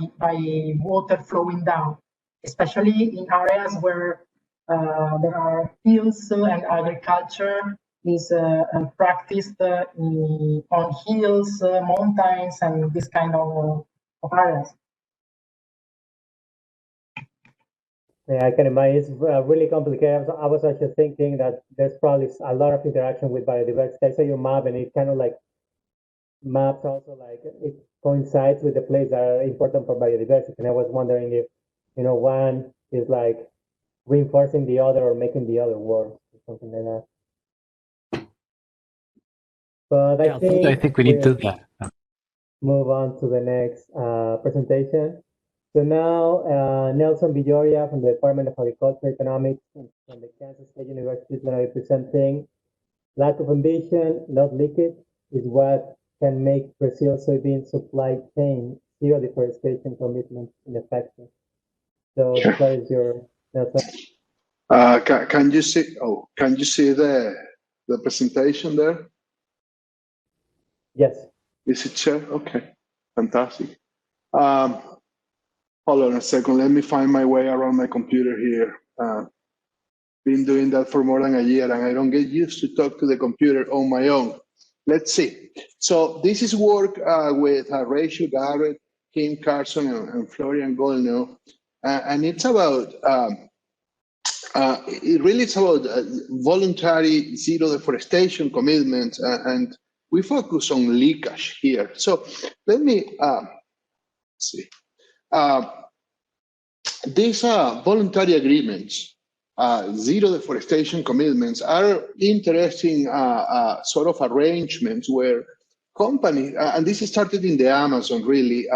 water flowing down, especially in areas where there are hills and agriculture is practiced on hills, mountains, and this kind of areas. Yeah, I can imagine it's really complicated. I was actually thinking that there's probably a lot of interaction with biodiversity. I saw your map, and it kind of like maps also like it coincides with the places that are important for biodiversity. And I was wondering if, one is like reinforcing the other or making the other worse or something like that. But I think we need to move on to the next presentation. So now Nelson Villoria from the Department of Agriculture Economics from the Kansas State University is going to be presenting lack of ambition, not leakage, is what can make Brazil's soybean supply chain zero deforestation commitments ineffective. So Sure. the floor is yours, Nelson. Can you see? Oh, can you see the presentation there? Yes. Is it shared? Okay, fantastic. Hold on a second. Let me find my way around my computer here. Been doing that for more than a year, and I don't get used to talk to the computer on my own. Let's see. So this is work with Rachel Garrett, Kim Carson, and Florian Golno, and it's about it's about voluntary zero deforestation commitments, and we focus on leakage here. So let me see. These voluntary agreements, zero deforestation commitments, are interesting sort of arrangements where companies, and this started in the Amazon, really,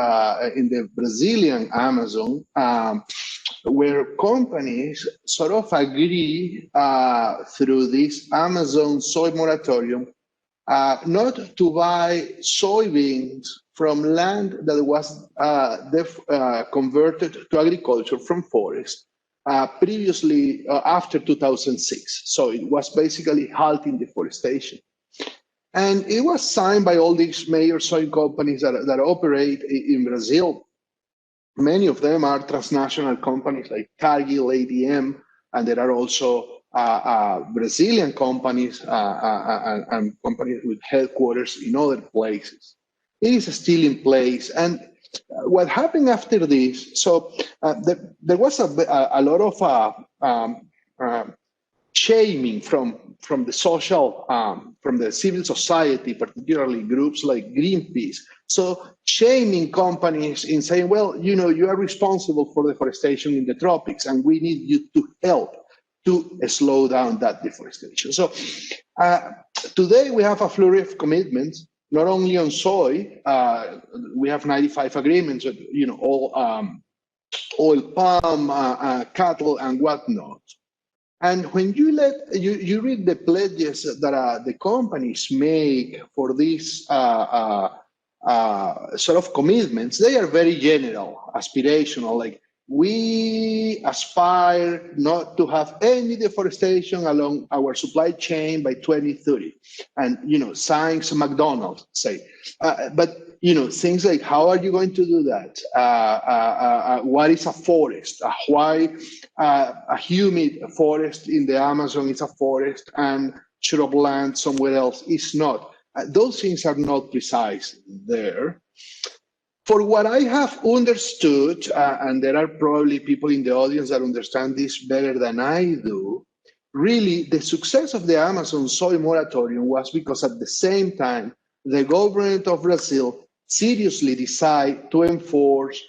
in the Brazilian Amazon, where companies sort of agree through this Amazon soy moratorium not to buy soybeans from land that was converted to agriculture from forest previously after 2006. So it was basically halting deforestation. And it was signed by all these major soy companies that operate in Brazil. Many of them are transnational companies like Cargill, ADM, and there are also Brazilian companies and companies with headquarters in other places. It is still in place. And what happened after this, so there was a lot of shaming from the social, from the civil society, particularly groups like Greenpeace. So shaming companies in saying, well, you are responsible for deforestation in the tropics, and we need you to help to slow down that deforestation. So today we have a flurry of commitments, not only on soy. We have 95 agreements, all oil palm, cattle, and whatnot. And when you read the pledges that the companies make for these sort of commitments, they are very general, aspirational, like we aspire not to have any deforestation along our supply chain by 2030. And, signs McDonald's say, but, things like, how are you going to do that? What is a forest? Why a humid forest in the Amazon is a forest and shrubland somewhere else is not? Those things are not precise there. For what I have understood, and there are probably people in the audience that understand this better than I do, really the success of the Amazon soy moratorium was because at the same time, the government of Brazil seriously decided to enforce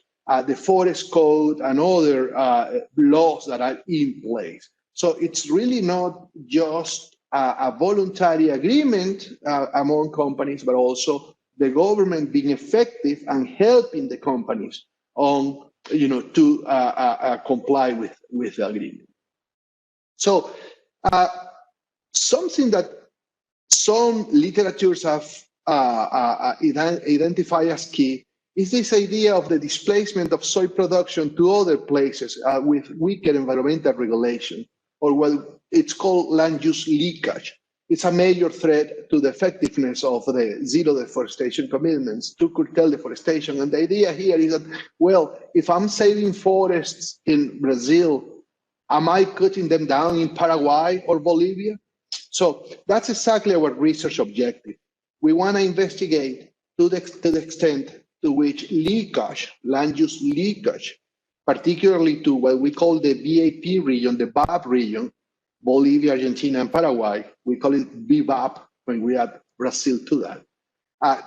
the forest code and other laws that are in place. So it's really not just a voluntary agreement among companies, but also the government being effective and helping the companies on, to comply with the agreement. So something that some literatures have identified as key is this idea of the displacement of soy production to other places with weaker environmental regulation, or what it's called land use leakage. It's a major threat to the effectiveness of the zero deforestation commitments to curtail deforestation. And the idea here is that, well, if I'm saving forests in Brazil Am I cutting them down in Paraguay or Bolivia? So that's exactly our research objective. We want to investigate to the extent to which leakage, land use leakage, particularly to what we call the BAP region, the BAP region, Bolivia, Argentina, and Paraguay, we call it BBAP when we add Brazil to that,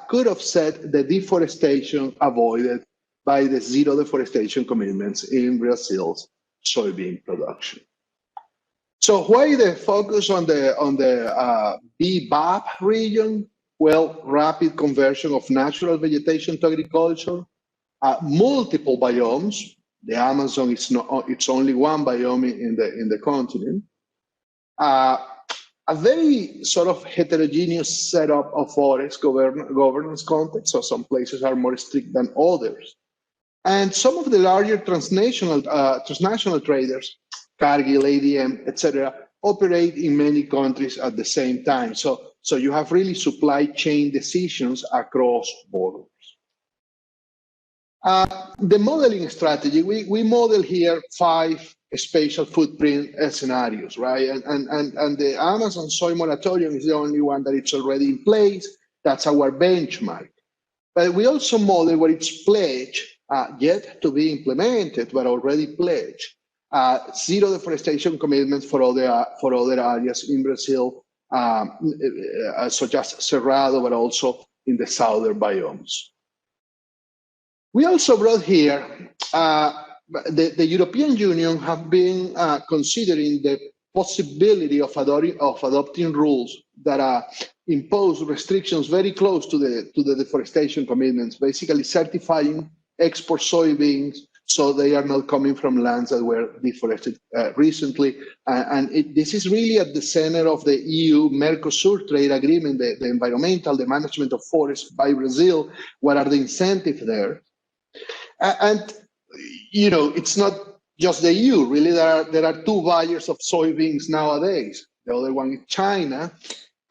could offset the deforestation avoided by the zero deforestation commitments in Brazil's soybean production. So why the focus on the BBAP region? Well, rapid conversion of natural vegetation to agriculture, multiple biomes. The Amazon is not; it's only one biome in the continent. A very sort of heterogeneous setup of forest governance context. So some places are more strict than others, and some of the larger transnational traders, Cargill, ADM, etc., operate in many countries at the same time. So you have really supply chain decisions across borders. The modeling strategy, we model here 5 spatial footprint scenarios, right? And the Amazon soy moratorium is the only one that it's already in place. That's our benchmark. But we also model what it's pledged, yet to be implemented, but already pledged. Zero deforestation commitments for other areas in Brazil, such as Cerrado, but also in the southern biomes. We also brought here, the European Union have been considering the possibility of adopting rules that impose restrictions very close to the deforestation commitments, basically certifying export soybeans so they are not coming from lands that were deforested recently. This is really at the center of the EU-Mercosur trade agreement, the environmental, the management of forests by Brazil. What are the incentives there? And you know, it's not just the EU, really. There are 2 buyers of soybeans nowadays. The other one is China.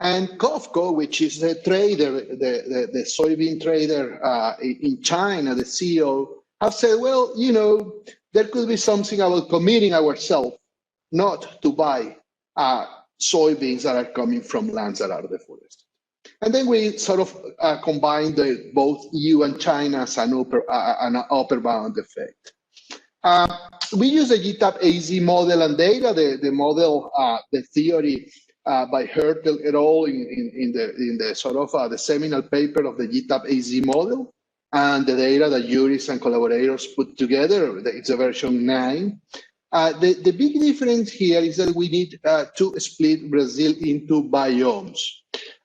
And COFCO, which is the trader, the soybean trader in China, the CEO, have said, well, you know, there could be something about committing ourselves not to buy soybeans that are coming from lands that are deforested. And then we sort of combine both EU and China as an upper bound effect. We use the GTAP AZ model and data, the model, the theory by Hertel et al. in the sort of the seminal paper of the GTAP AZ model, and the data that Juris and collaborators put together. It's a version 9. The big difference here is that we need to split Brazil into biomes.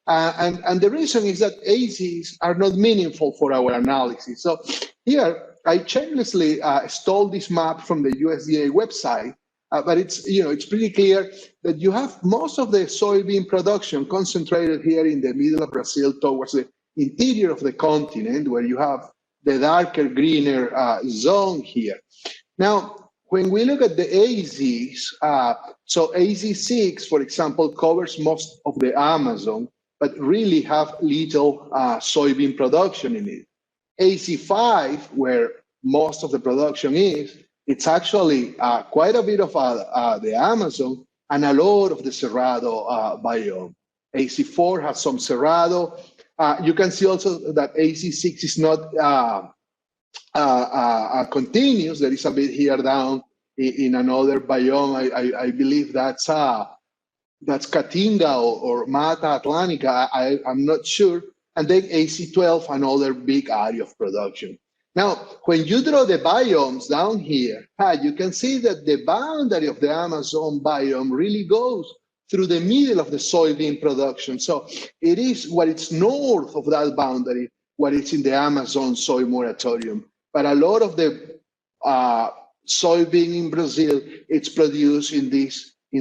And the reason is that AZs are not meaningful for our analysis. So here, I shamelessly stole this map from the USDA website, but it's pretty clear that you have most of the soybean production concentrated here in the middle of Brazil towards the interior of the continent, where you have the darker, greener zone here. Now, when we look at the AZs, so AZ6, for example, covers most of the Amazon, but really have little soybean production in it. AZ5, where most of the production is, it's actually quite a bit of the Amazon and a lot of the Cerrado biome. AZ4 has some Cerrado. You can see also that AZ6 is not continuous. There is a bit here down in another biome. I believe that's Caatinga or Mata Atlantica. I'm not sure. And then AZ12, another big area of production. Now, when you draw the biomes down here, you can see that the boundary of the Amazon biome really goes through the middle of the soybean production. So it is what is north of that boundary, what is in the Amazon soy moratorium. But a lot of the soybean in Brazil, it's produced in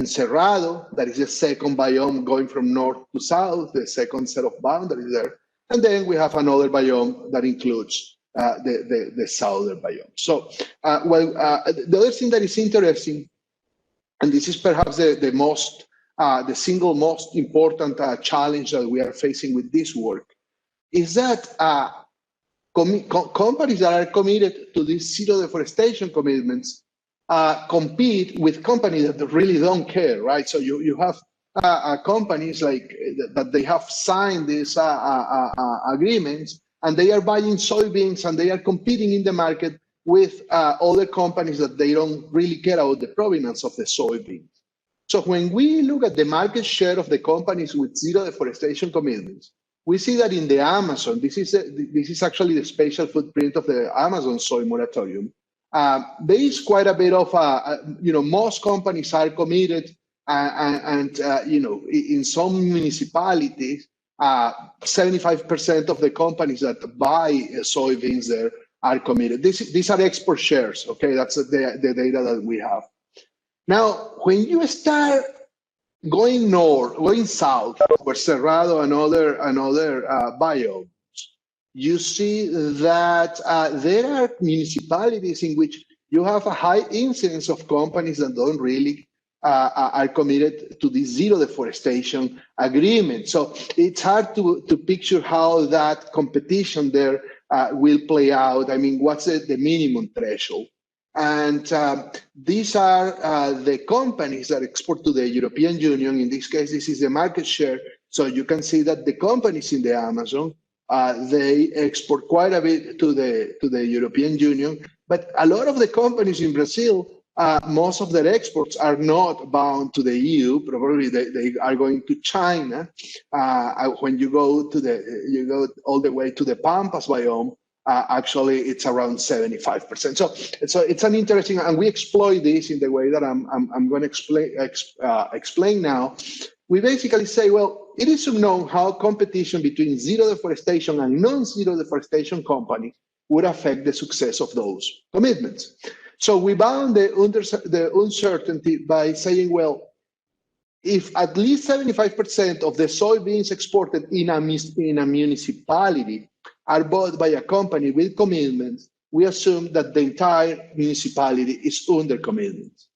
Cerrado, that is the second biome going from north to south, the second set of boundaries there. And then we have another biome that includes the southern biome. So the other thing that is interesting, and this is perhaps the single most important challenge that we are facing with this work, is that companies that are committed to these zero deforestation commitments compete with companies that really don't care, right? So you have companies like that they have signed these agreements, and they are buying soybeans, and they are competing in the market with other companies that they don't really care about the provenance of the soybeans. So when we look at the market share of the companies with zero deforestation commitments, we see that in the Amazon, this is actually the spatial footprint of the Amazon soy moratorium. There is quite a bit of, most companies are committed, and in some municipalities, 75% of the companies that buy soybeans there are committed. These are export shares, okay? That's the data that we have. Now, when you start going north, going south, or Cerrado and other biomes, you see that there are municipalities in which you have a high incidence of companies that don't really are committed to this zero deforestation agreement. So it's hard to picture how that competition there will play out. I mean, what's the minimum threshold? And these are the companies that export to the European Union. In this case, this is the market share. So you can see that the companies in the Amazon, they export quite a bit to the European Union. But a lot of the companies in Brazil, most of their exports are not bound to the EU. Probably they are going to China. When you go all the way to the Pampas biome, actually it's around 75%. So it's an interesting, and we exploit this in the way that I'm going to explain now. We basically say, well, it is unknown how competition between zero deforestation and non-zero deforestation companies would affect the success of those commitments. So we bound the uncertainty by saying, well, if at least 75% of the soybeans exported in a municipality are bought by a company with commitments, we assume that the entire municipality is under commitments.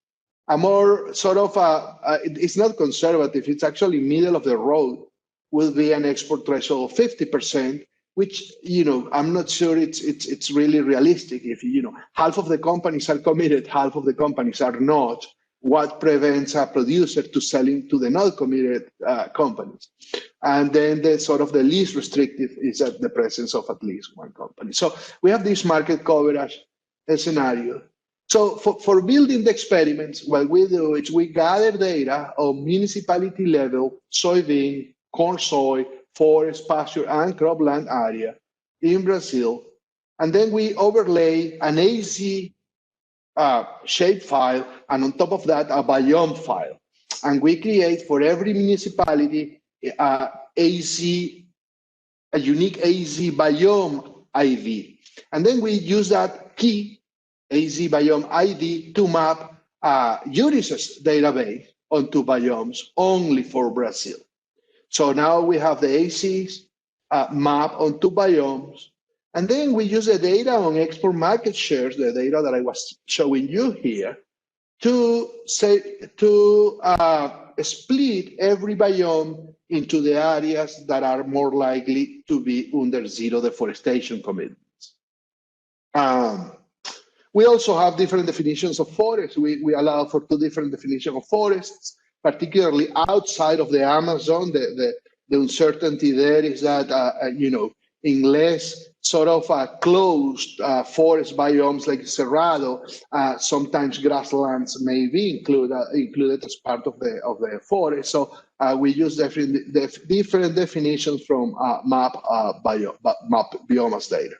A more sort of, it's not conservative, it's actually middle of the road, will be an export threshold of 50%, which, I'm not sure it's really realistic. If, half of the companies are committed, half of the companies are not, what prevents a producer to selling to the not committed companies? And then the sort of the least restrictive is at the presence of at least one company. So we have this market coverage scenario. So for building the experiments, what we do is we gather data on municipality level, soybean, corn, soy, forest, pasture, and cropland area in Brazil. And then we overlay an AZ shape file, and on top of that, a biome file. And we create for every municipality a unique AZ biome ID. And then we use that key AZ biome ID to map UNICEF's database onto biomes only for Brazil. So now we have the AZs map onto biomes. And then we use the data on export market shares, the data that I was showing you here, to split every biome into the areas that are more likely to be under zero deforestation commitments. We also have different definitions of forests. We allow for 2 different definitions of forests, particularly outside of the Amazon. The uncertainty there is that, in less sort of closed forest biomes like Cerrado, sometimes grasslands may be included as part of the forest. So we use different definitions from map biomass data.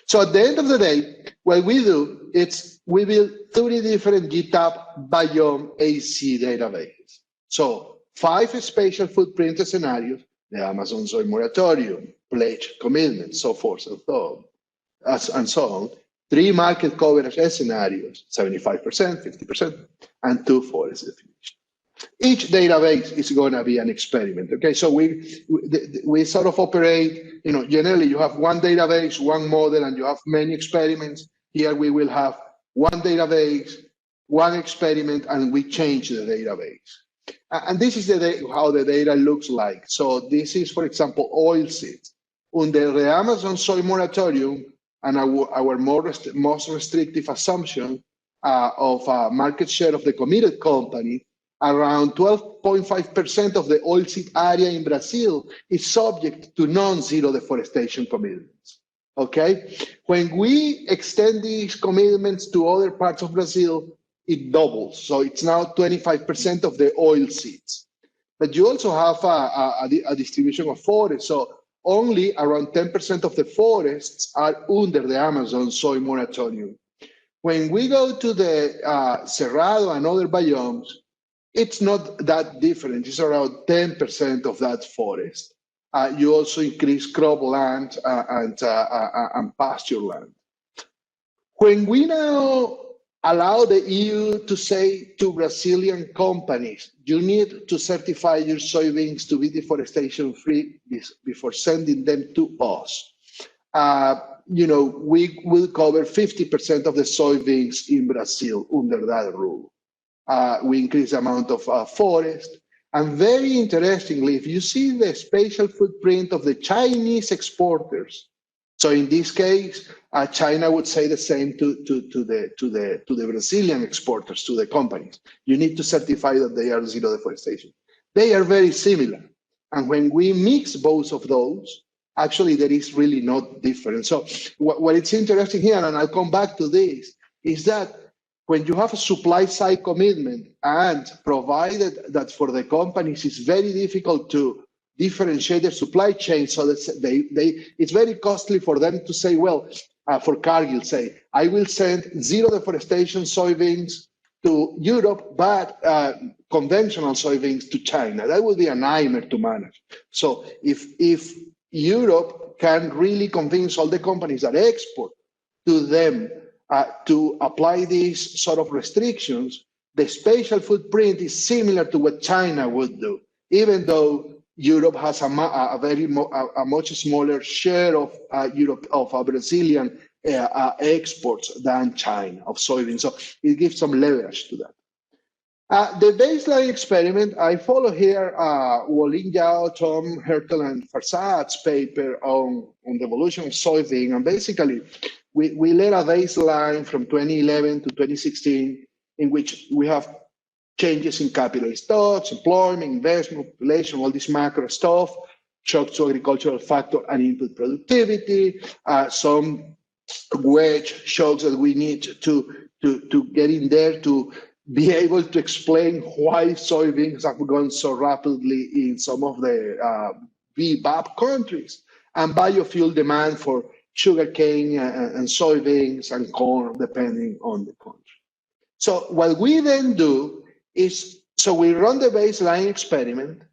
So at the end of the day, what we do is we build 30 different GTAP biome AC databases. So 5 spatial footprint scenarios, the Amazon soy moratorium, pledge, commitment, so forth and so on. 3 market coverage scenarios, 75%, 50%, and 2 forest definitions. Each database is going to be an experiment. Okay, so we sort of operate, generally you have one database, one model, and you have many experiments. Here we will have one database, one experiment, and we change the database. And this is how the data looks like. So this is, for example, oilseeds. Under the Amazon soy moratorium and our most restrictive assumption, of market share of the committed company, around 12.5% of the oilseed area in Brazil is subject to non-zero deforestation commitments. Okay, when we extend these commitments to other parts of Brazil, it doubles. So it's now 25% of the oil seeds. But you also have a distribution of forests. So only around 10% of the forests are under the Amazon soy moratorium. When we go to the Cerrado and other biomes, it's not that different. It's around 10% of that forest. You also increase crop land and pasture land. When we now allow the EU to say to Brazilian companies, you need to certify your soybeans to be deforestation free before sending them to us. We will cover 50% of the soybeans in Brazil under that rule. We increase the amount of forest. And very interestingly, if you see the spatial footprint of the Chinese exporters, so in this case, China would say the same to the Brazilian exporters, to the companies. You need to certify that they are zero deforestation. They are very similar. And when we mix both of those, actually there is really no difference. So what it's interesting here, and I'll come back to this, is that when you have a supply side commitment and provided that for the companies it's very difficult to differentiate their supply chain, so that it's very costly for them to say, well, for Cargill, say, I will send zero deforestation soybeans to Europe, but conventional soybeans to China. That would be a nightmare to manage. So if Europe can really convince all the companies that export to them to apply these sort of restrictions, the spatial footprint is similar to what China would do, even though Europe has a much smaller share of Brazilian exports than China of soybeans. So it gives some leverage to that. The baseline experiment, I follow here Wolin Yao, Tom Hertel, and Farsad's paper on the evolution of soybean. And basically, we laid a baseline from 2011 to 2016 in which we have changes in capital stocks, employment, investment, population, all this macro stuff, shocks to agricultural factor and input productivity, some wedge shocks that we need to get in there to be able to explain why soybeans have gone so rapidly in some of the VBAP countries, and biofuel demand for sugarcane and soybeans and corn, depending on the country. So what we then do is, so we run the baseline experiment,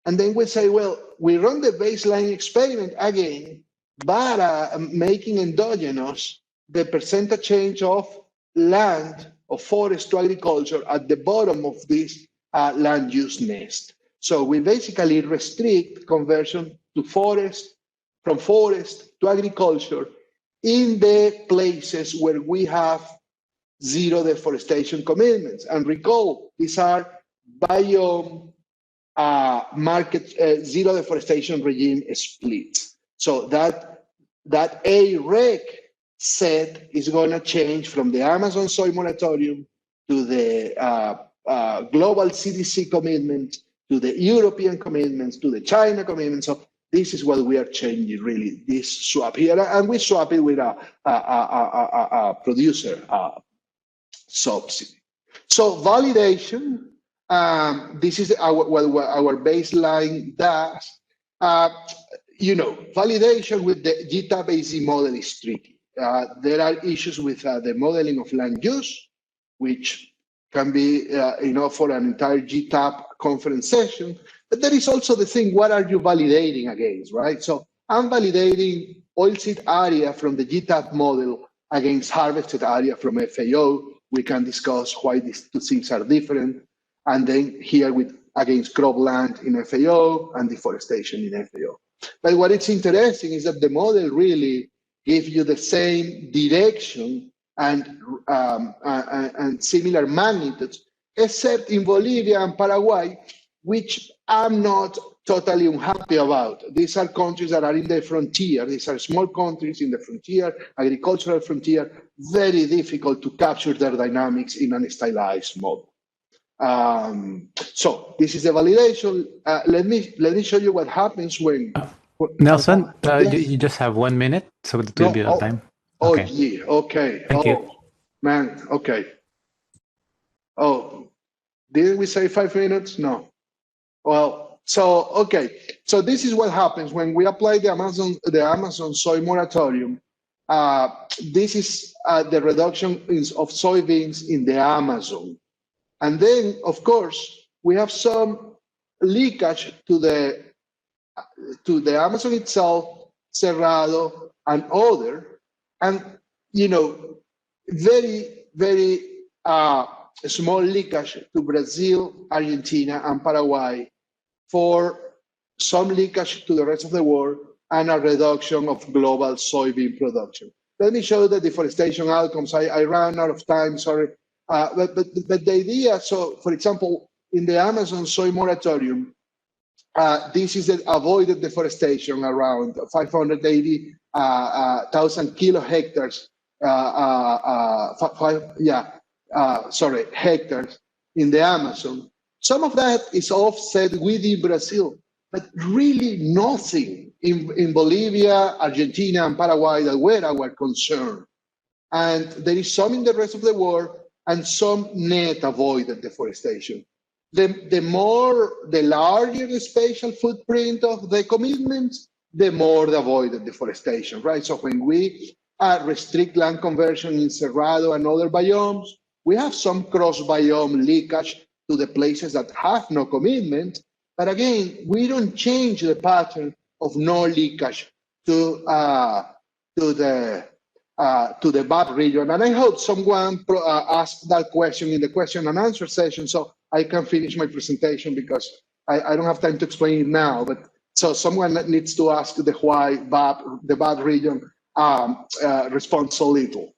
and then we say, well, we run the baseline experiment again, but making endogenous the percentage change of land, of forest to agriculture at the bottom of this land use nest. So we basically restrict conversion to forest, from forest to agriculture in the places where we have zero deforestation commitments. And recall, these are biome zero deforestation regime splits. So that AREC set is going to change from the Amazon soy moratorium to the global CDC commitment, to the European commitments, to the China commitments. So this is what we are changing, really, this swap here. And we swap it with a producer subsidy. So validation, this is what our baseline does. Validation with the GTAP AZ model is tricky. There are issues with the modeling of land use, which can be for an entire GTAP conference session. But there is also the thing, what are you validating against, right? So I'm validating oilseed area from the GTAP model against harvested area from FAO. We can discuss why these two things are different. And then here against cropland in FAO and deforestation in FAO. But what is interesting is that the model really gives you the same direction and similar magnitudes, except in Bolivia and Paraguay, which I'm not totally unhappy about. These are countries that are in the frontier. These are small countries in the frontier, agricultural frontier, very difficult to capture their dynamics in an stylized model. So this is the validation. Let me show you what happens when. Nelson, yes. you just have 1 minute, so it will be enough time. Oh, Okay. yeah, okay. Thank you. Man, okay. Oh, didn't we say 5 minutes? No. Well, so okay. So this is what happens when we apply the Amazon soy moratorium. This is the reduction of soybeans in the Amazon. And then, of course, we have some leakage to the Amazon itself, Cerrado, and other, and very, very small leakage to Brazil, Argentina, and Paraguay, for some leakage to the rest of the world, and a reduction of global soybean production. Let me show the deforestation outcomes. I ran out of time, sorry. But the idea, so for example, in the Amazon soy moratorium, this is the avoided deforestation around 580,000 kilo hectares, hectares in the Amazon. Some of that is offset within Brazil, but really nothing in Bolivia, Argentina, and Paraguay that were our concern. And there is some in the rest of the world, and some net avoided deforestation. The larger the spatial footprint of the commitments, the more the avoided deforestation, right? So when we restrict land conversion in Cerrado and other biomes, we have some cross-biome leakage to the places that have no commitment. But again, we don't change the pattern of no leakage to the BAP region. And I hope someone asked that question in the question and answer session, so I can finish my presentation, because I don't have time to explain it now. But so someone needs to ask the why the BAP region responds so little.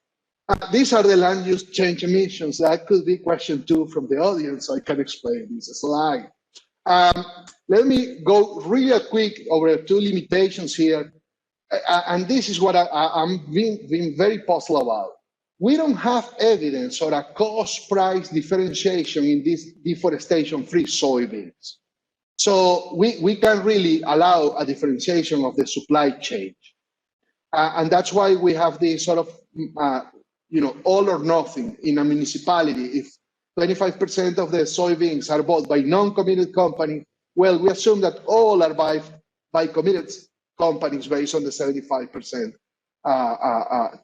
These are the land use change emissions. That could be question 2 from the audience, so I can explain this slide. Let me go really quick over 2 limitations here. And this is what I'm being very puzzled about. We don't have evidence or a cost price differentiation in this deforestation-free soybeans. So we can really allow a differentiation of the supply chain. And that's why we have this sort of, all or nothing in a municipality. If 25% of the soybeans are bought by non-committed companies, well, we assume that all are by committed companies based on the 75%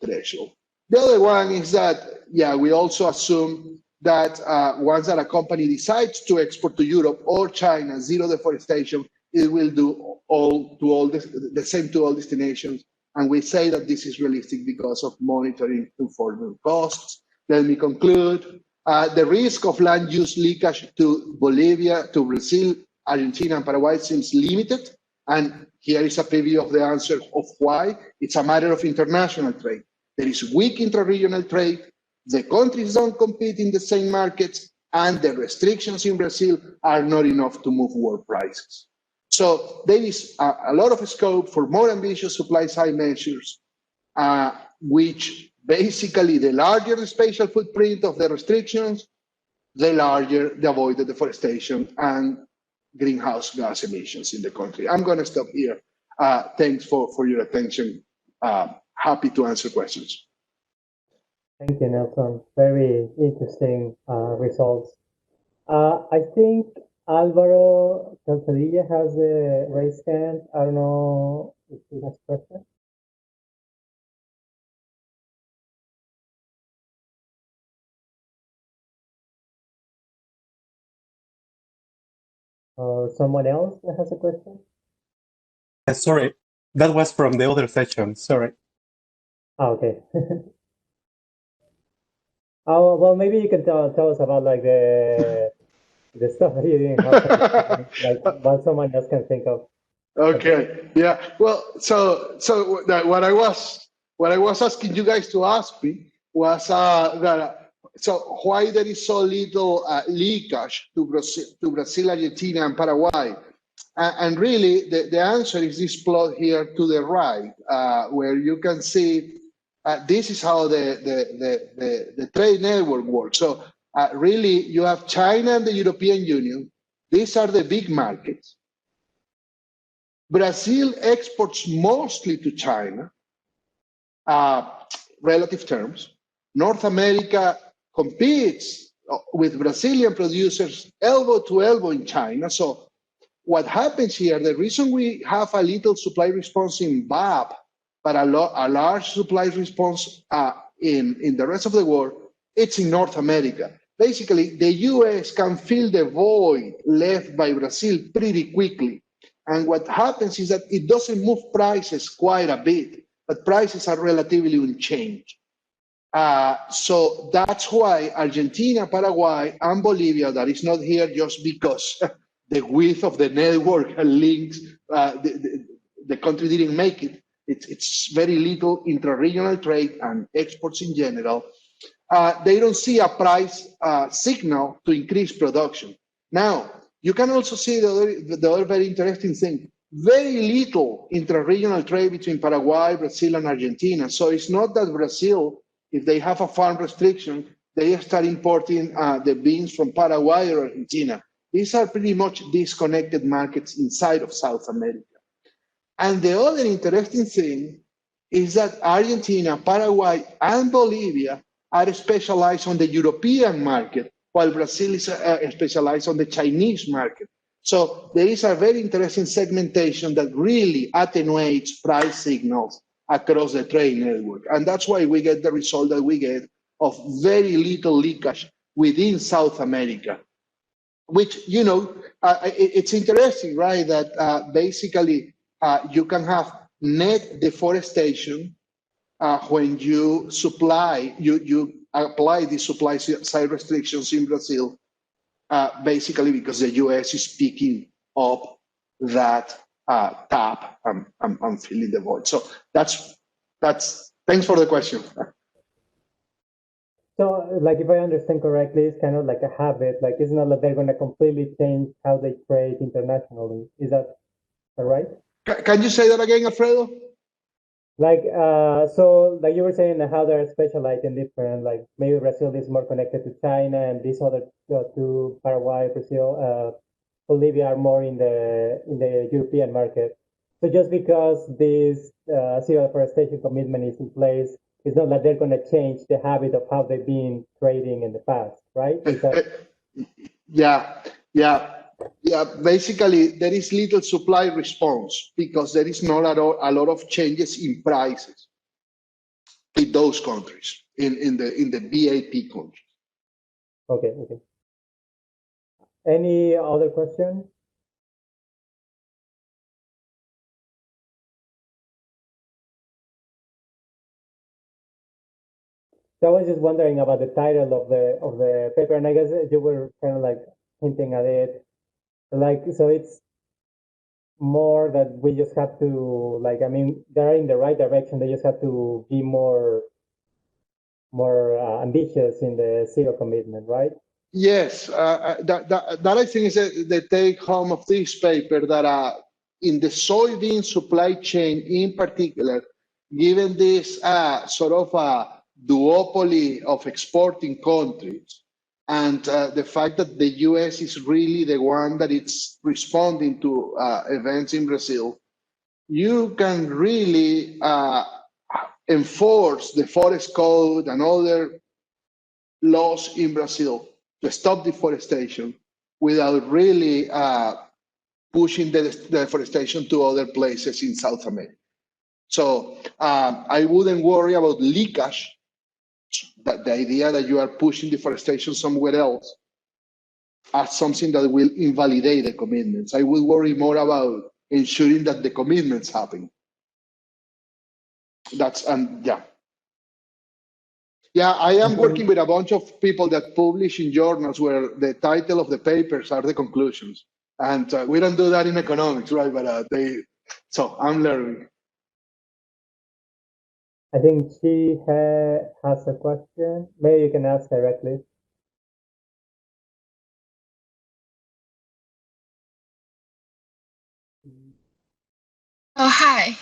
threshold. The other one is that, we also assume that once that a company decides to export to Europe or China, zero deforestation, it will do the same to all destinations. And we say that this is realistic because of monitoring conforming costs. Let me conclude. The risk of land use leakage to Bolivia, to Brazil, Argentina, and Paraguay seems limited. And here is a preview of the answer of why. It's a matter of international trade. There is weak intra-regional trade. The countries don't compete in the same markets, and the restrictions in Brazil are not enough to move world prices. So there is a lot of scope for more ambitious supply-side measures, which basically, the larger the spatial footprint of the restrictions, the larger the avoided deforestation and greenhouse gas emissions in the country. I'm going to stop here. Thanks for your attention. Happy to answer questions. Thank you, Nelson. Very interesting results. I think Alvaro Calzadilla has a raised hand. I don't know if he has a question. Someone else that has a question? Sorry, that was from the other session. Sorry. Oh, okay. Oh, well, maybe you can tell us about like the stuff that you didn't have, like what someone else can think of. Okay. Yeah. Well, so what I was asking you guys to ask me was that so why there is so little leakage to Brazil, Argentina, and Paraguay? And really, the answer is this plot here to the right, where you can see this is how the trade network works. So really, you have China and the European Union. These are the big markets. Brazil exports mostly to China, relative terms. North America competes with Brazilian producers elbow to elbow in China. So what happens here, the reason we have a little supply response in BAP, but a large supply response in the rest of the world, it's in North America. Basically, the US can fill the void left by Brazil pretty quickly. And what happens is that it doesn't move prices quite a bit, but prices are relatively unchanged. So that's why Argentina, Paraguay, and Bolivia, that is not here just because the width of the network links, the country didn't make it. It's very little intra-regional trade and exports in general. They don't see a price signal to increase production. Now, you can also see the other very interesting thing. Very little intra-regional trade between Paraguay, Brazil, and Argentina. So it's not that Brazil, if they have a farm restriction, they start importing the beans from Paraguay or Argentina. These are pretty much disconnected markets inside of South America. And the other interesting thing is that Argentina, Paraguay, and Bolivia are specialized on the European market, while Brazil is specialized on the Chinese market. So there is a very interesting segmentation that really attenuates price signals across the trade network. And that's why we get the result that we get of very little leakage within South America, which, you know, it's interesting, right? That basically you can have net deforestation when you apply the supply side restrictions in Brazil, basically because the US is picking up that tap and filling the void. So that's thanks for the question. So, like, if I understand correctly, it's kind of like a habit. Like, it's not like they're going to completely change how they trade internationally. Is that right? Can you say that again, Alfredo? Like, so, like you were saying, how they're specialized and different. Like, maybe Brazil is more connected to China, and these other two, Paraguay, Brazil, Bolivia, are more in the European market. So, just because this zero deforestation commitment is in place, it's not that they're going to change the habit of how they've been trading in the past, right? Yeah. Basically, there is little supply response because there is not a lot of changes in prices in those countries, in the BAP countries. Okay. Any other question? So I was just wondering about the title of the paper, and I guess you were kind of like hinting at it. Like, so it's more that we just have to, like, I mean, they're in the right direction. They just have to be more ambitious in the zero commitment, right? Yes, that I think is the take home of this paper, that in the soybean supply chain in particular, given this sort of a duopoly of exporting countries, and the fact that the US is really the one that it's responding to events in Brazil, you can really enforce the forest code and other laws in Brazil to stop deforestation without really pushing the deforestation to other places in South America. So I wouldn't worry about leakage, that the idea that you are pushing deforestation somewhere else, as something that will invalidate the commitments. I would worry more about ensuring that the commitments happen. Yeah, I am working with a bunch of people that publish in journals where the title of the papers are the conclusions. And we don't do that in economics, right? But so I'm learning. I think she has a question. Maybe you can ask directly. Oh, hi.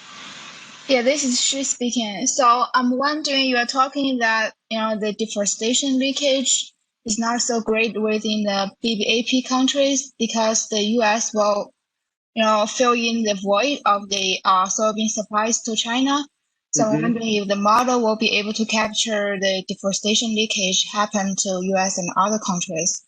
Yeah, this is she speaking. So I'm wondering, you are talking that, the deforestation leakage is not so great within the BBAP countries because the US will, fill in the void of the soybean supplies to China. So I'm wondering if the model will be able to capture the deforestation leakage happen to US and other countries.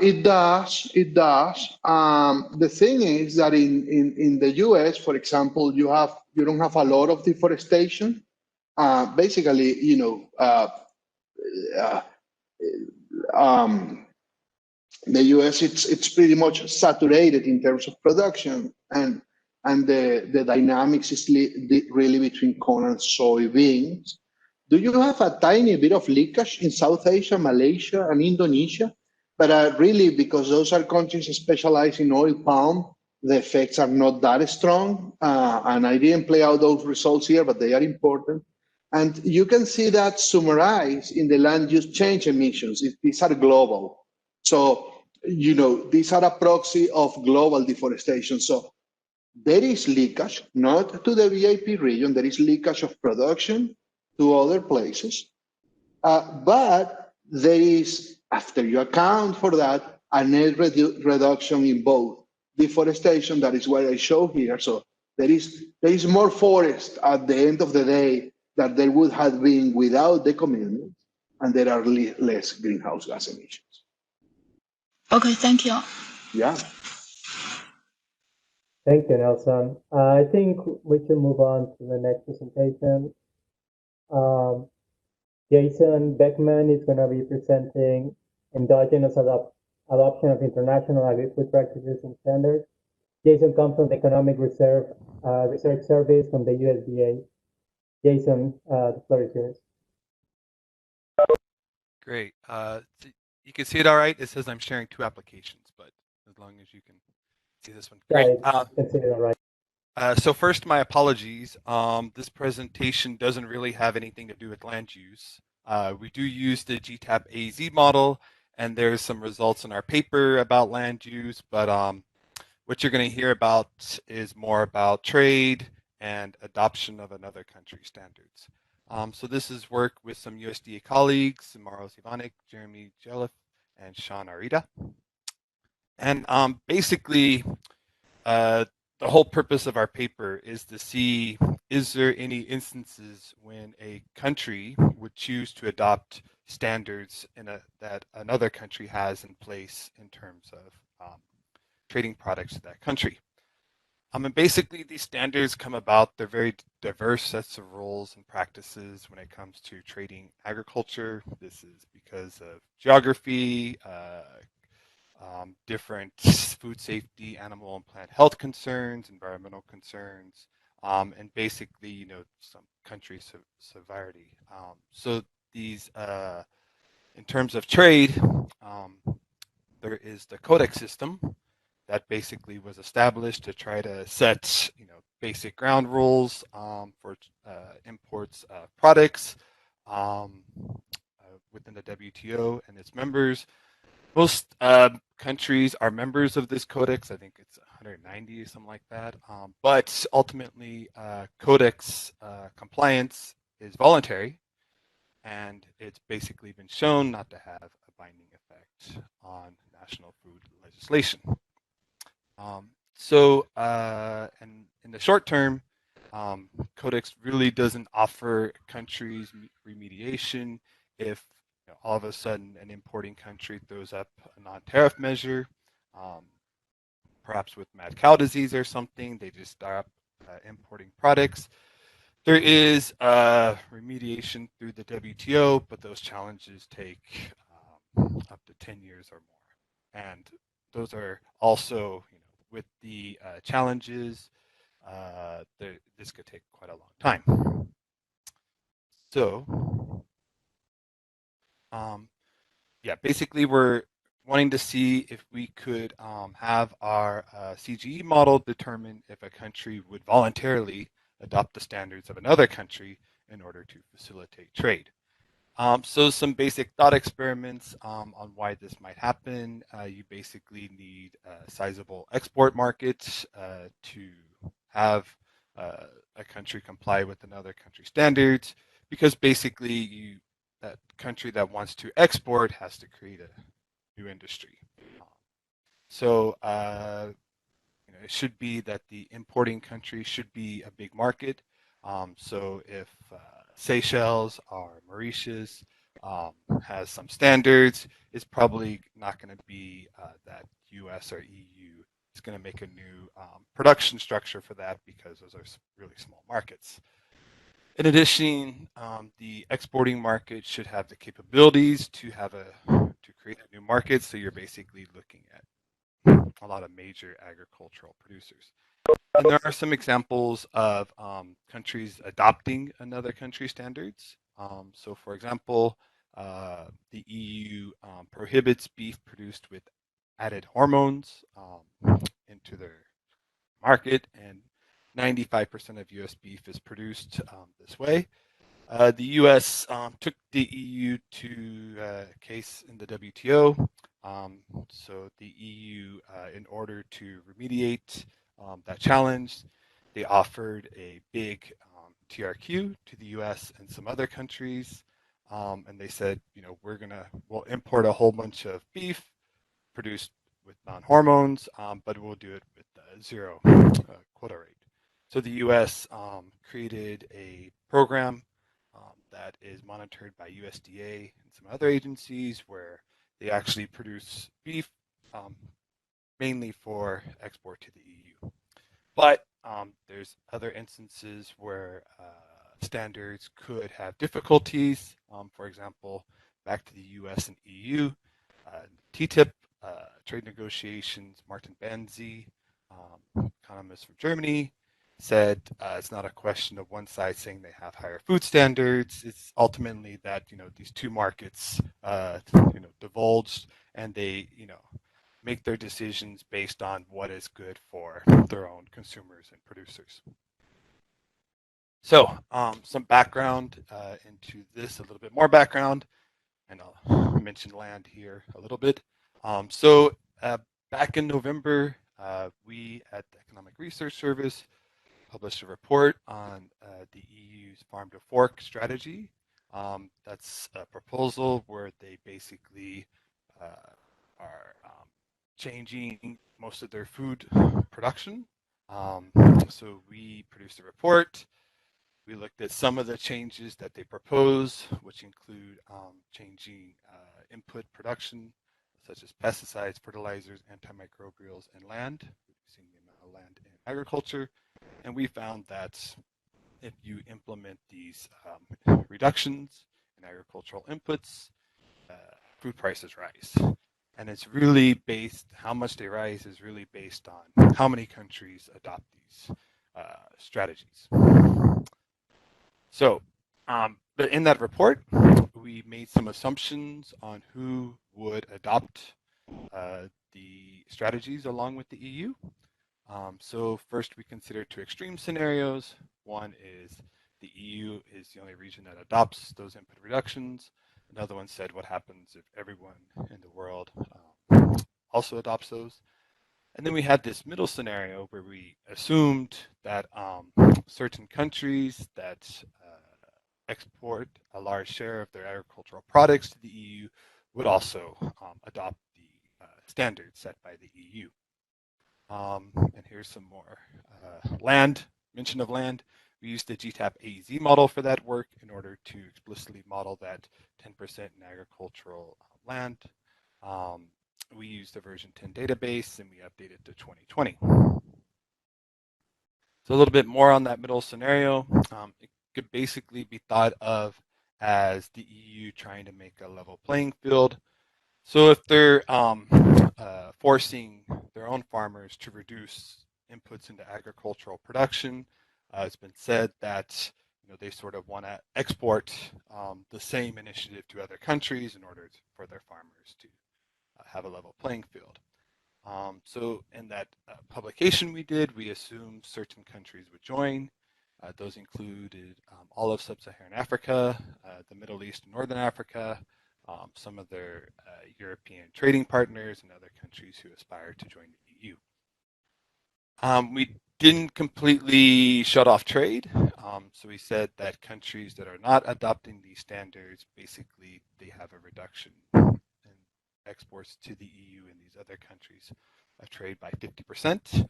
It does. It does. The thing is that in the US, for example, you don't have a lot of deforestation. Basically, the US it's pretty much saturated in terms of production, and the dynamics is really between corn and soybeans. Do you have a tiny bit of leakage in South Asia, Malaysia, and Indonesia? But really, because those are countries specialized in oil palm, the effects are not that strong. And I didn't play out those results here, but they are important. And you can see that summarized in the land use change emissions. These are global. So, these are a proxy of global deforestation. So there is leakage, not to the VIP region, there is leakage of production to other places. But there is, after you account for that, a net reduction in both deforestation, that is what I show here. So there is more forest at the end of the day than there would have been without the commitment, and there are less greenhouse gas emissions. Okay, thank you. Yeah. Thank you, Nelson. I think we should move on to the next presentation. Jason Beckman is going to be presenting endogenous adoption of international agri-food practices and standards. Jason comes from the Economic Research Service from the USDA. Jason, the floor is yours. Great. You can see it all right. It says I'm sharing two applications, but as long as you can see this one. Great. Yeah, it's all right. So first, my apologies. This presentation doesn't really have anything to do with land use. We do use the GTAP AZ model, and there's some results in our paper about land use, but what you're going to hear about is more about trade and adoption of another country's standards. So this is work with some USDA colleagues, Maros Ivanik, Jeremy Jelif, and Sean Arita. And basically, the whole purpose of our paper is to see, is there any instances when a country would choose to adopt standards that another country has in place in terms of trading products to that country. And basically, these standards come about. They're very diverse sets of rules and practices when it comes to trading agriculture. This is because of geography, different food safety, animal and plant health concerns, environmental concerns, and basically, some country severity. So these, in terms of trade, there is the codex system that basically was established to try to set, basic ground rules for imports of products within the WTO and its members. Most countries are members of this codex. I think it's 190 or something like that. But ultimately, codex compliance is voluntary, and it's basically been shown not to have a binding effect on national food legislation. And in the short term, codex really doesn't offer countries remediation if all of a sudden an importing country throws up a non-tariff measure, perhaps with mad cow disease or something. They just stop importing products. There is remediation through the WTO, but those challenges take up to 10 years or more. And those are also, with the challenges, this could take quite a long time. So, basically we're wanting to see if we could have our CGE model determine if a country would voluntarily adopt the standards of another country in order to facilitate trade. So some basic thought experiments on why this might happen. You basically need sizable export markets to have a country comply with another country's standards, because basically that country that wants to export has to create a new industry. So it should be that the importing country should be a big market. So if Seychelles or Mauritius has some standards, it's probably not going to be that US or EU is going to make a new production structure for that, because those are really small markets. In addition, the exporting market should have the capabilities to create a new market. So you're basically looking at a lot of major agricultural producers. And there are some examples of countries adopting another country's standards. So for example, the EU prohibits beef produced with added hormones into their market, and 95% of US beef is produced this way. The US took the EU to case in the WTO. So the EU, in order to remediate that challenge, they offered a big TRQ to the US and some other countries. And they said, we'll import a whole bunch of beef produced with non-hormones, but we'll do it with zero quota rate. So the US created a program that is monitored by USDA and some other agencies, where they actually produce beef mainly for export to the EU. But there's other instances where standards could have difficulties. For example, back to the US and EU, TTIP, trade negotiations, Martin Benzi, economist from Germany, said it's not a question of one side saying they have higher food standards. It's ultimately that these two markets divulged, and they make their decisions based on what is good for their own consumers and producers. So some background into this, a little bit more background, and I'll mention land here a little bit. So back in November, we at the Economic Research Service published a report on the EU's farm to fork strategy. That's a proposal where they basically are changing most of their food production. So we produced a report. We looked at some of the changes that they propose, which include changing input production, such as pesticides, fertilizers, antimicrobials, and land, reducing the amount of land in agriculture. And we found that if you implement these reductions in agricultural inputs, food prices rise. And it's really based, how much they rise is really based on how many countries adopt these strategies. So in that report, we made some assumptions on who would adopt the strategies along with the EU. So first, we considered two extreme scenarios. One is the EU is the only region that adopts those input reductions. Another one said, what happens if everyone in the world also adopts those? And then we had this middle scenario where we assumed that certain countries that export a large share of their agricultural products to the EU would also adopt the standards set by the EU. And here's some more mention of land. We used the GTAP AZ model for that work in order to explicitly model that 10% in agricultural land. We used the version 10 database, and we updated to 2020. So a little bit more on that middle scenario. It could basically be thought of as the EU trying to make a level playing field. So if they're forcing their own farmers to reduce inputs into agricultural production, it's been said that they sort of want to export the same initiative to other countries in order for their farmers to have a level playing field. So in that publication we did, we assumed certain countries would join. Those included all of sub-Saharan Africa, the Middle East and Northern Africa, some of their European trading partners, and other countries who aspire to join the EU. We didn't completely shut off trade. So we said that countries that are not adopting these standards, basically they have a reduction in exports to the EU and these other countries of trade by 50%.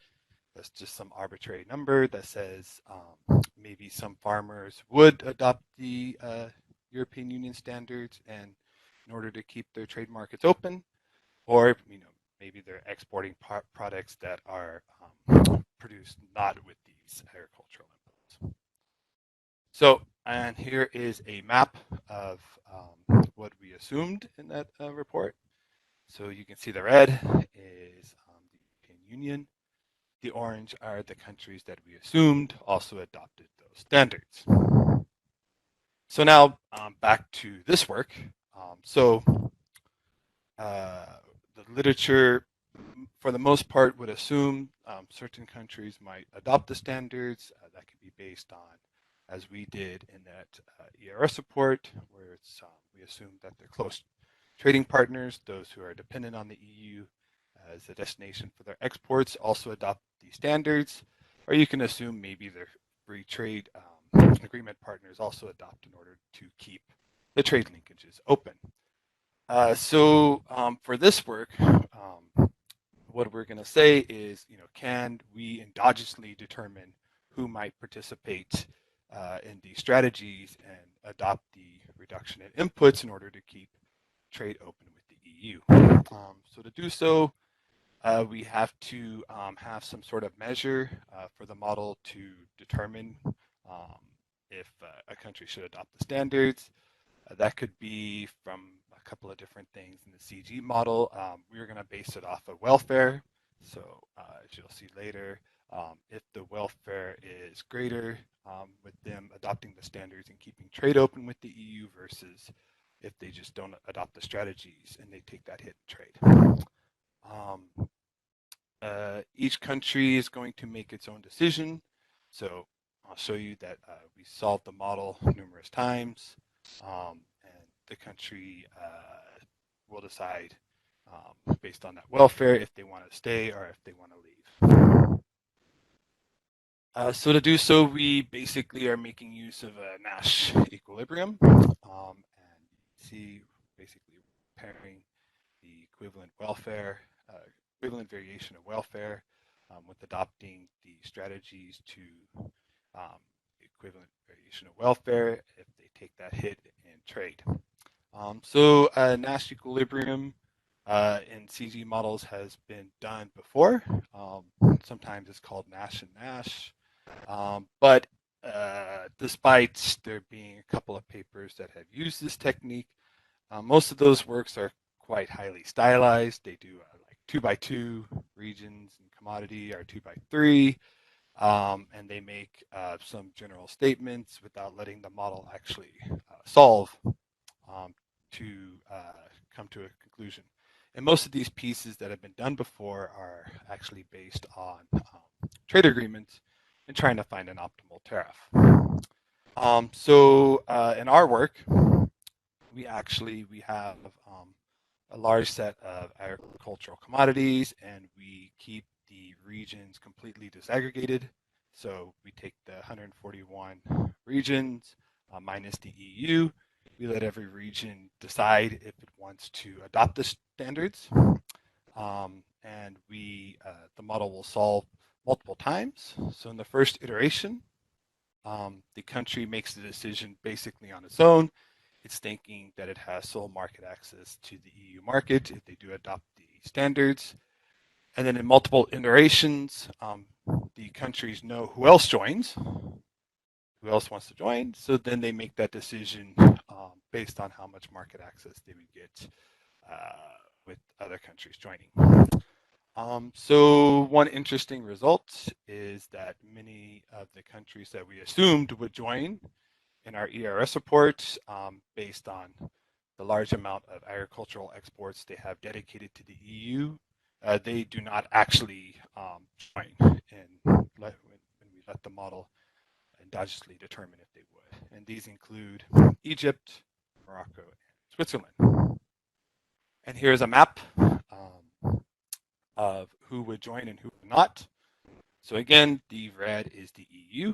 That's just some arbitrary number that says maybe some farmers would adopt the European Union standards and in order to keep their trade markets open, or maybe they're exporting products that are produced not with these agricultural inputs. So, and here is a map of what we assumed in that report. So you can see the red is the European Union. The orange are the countries that we assumed also adopted those standards. So now back to this work. The literature, for the most part, would assume certain countries might adopt the standards. That could be based on, as we did in that ERS report, where it's we assume that they're close trading partners, those who are dependent on the EU as a destination for their exports, also adopt these standards. Or you can assume maybe their free trade agreement partners also adopt in order to keep the trade linkages open. For this work, what we're going to say is, can we endogenously determine who might participate in these strategies and adopt the reduction in inputs in order to keep trade open with the EU? So to do so, we have to have some sort of measure for the model to determine if a country should adopt the standards. That could be from a couple of different things in the CG model. We're going to base it off of welfare. So as you'll see later, if the welfare is greater with them adopting the standards and keeping trade open with the EU versus if they just don't adopt the strategies and they take that hit in trade. Each country is going to make its own decision. So I'll show you that we solved the model numerous times, and the country will decide based on that welfare if they want to stay or if they want to leave. So to do so, we basically are making use of a Nash equilibrium, and you see basically pairing the equivalent welfare, equivalent variation of welfare with adopting the strategies to equivalent variation of welfare if they take that hit in trade. Nash equilibrium in CG models has been done before. Sometimes it's called Nash and Nash. But despite there being a couple of papers that have used this technique, most of those works are quite highly stylized. They do like 2x2 regions and commodity are 2x3, and they make some general statements without letting the model actually solve to come to a conclusion. And most of these pieces that have been done before are actually based on trade agreements and trying to find an optimal tariff. In our work, we have a large set of agricultural commodities, and we keep the regions completely disaggregated. So we take the 141 regions minus the EU. We let every region decide if it wants to adopt the standards, and the model will solve multiple times. So in the first iteration, the country makes the decision basically on its own. It's thinking that it has sole market access to the EU market if they do adopt the standards. And then in multiple iterations, the countries know who else joins, who else wants to join. So then they make that decision based on how much market access they would get with other countries joining. So one interesting result is that many of the countries that we assumed would join in our ERS report, based on the large amount of agricultural exports they have dedicated to the EU, they do not actually join when we let the model endogenously determine if they would. And these include Egypt, Morocco, and Switzerland. And here's a map of who would join and who would not. So again, the red is the EU.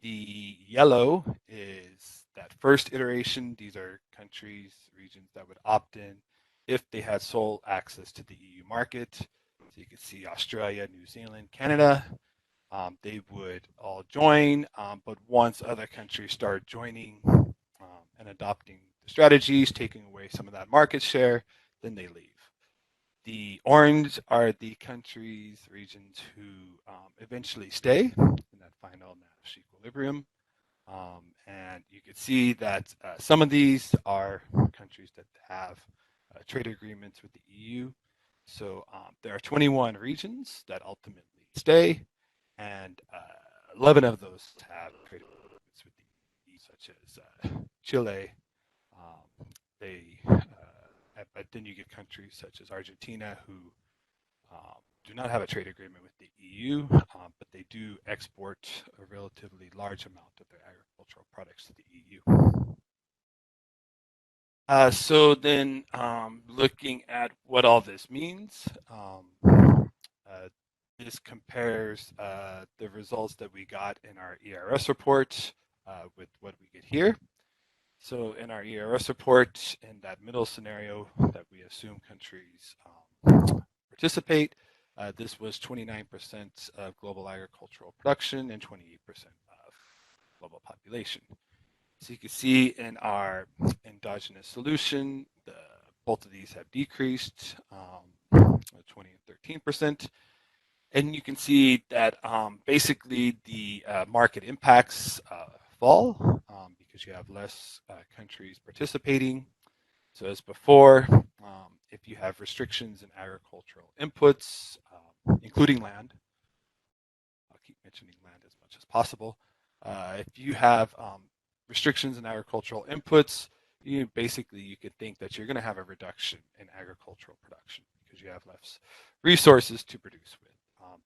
The yellow is that first iteration. These are countries, regions that would opt in if they had sole access to the EU market. So you can see Australia, New Zealand, Canada. They would all join, but once other countries start joining and adopting the strategies, taking away some of that market share, then they leave. The orange are the countries, regions who eventually stay in that final Nash Equilibrium. And you can see that some of these are countries that have trade agreements with the EU. So there are 21 regions that ultimately stay, and 11 of those have trade agreements with the EU, such as Chile. But then you get countries such as Argentina who do not have a trade agreement with the EU, but they do export a relatively large amount of their agricultural products to the EU. So then looking at what all this means, this compares the results that we got in our ERS report with what we get here. So in our ERS report, in that middle scenario that we assume countries participate, this was 29% of global agricultural production and 28% of global population. So you can see in our endogenous solution, both of these have decreased 20 and 13%. And you can see that basically the market impacts fall because you have less countries participating. So as before, if you have restrictions in agricultural inputs, including land, I'll keep mentioning land as much as possible. If you have restrictions in agricultural inputs, you could think that you're going to have a reduction in agricultural production because you have less resources to produce with.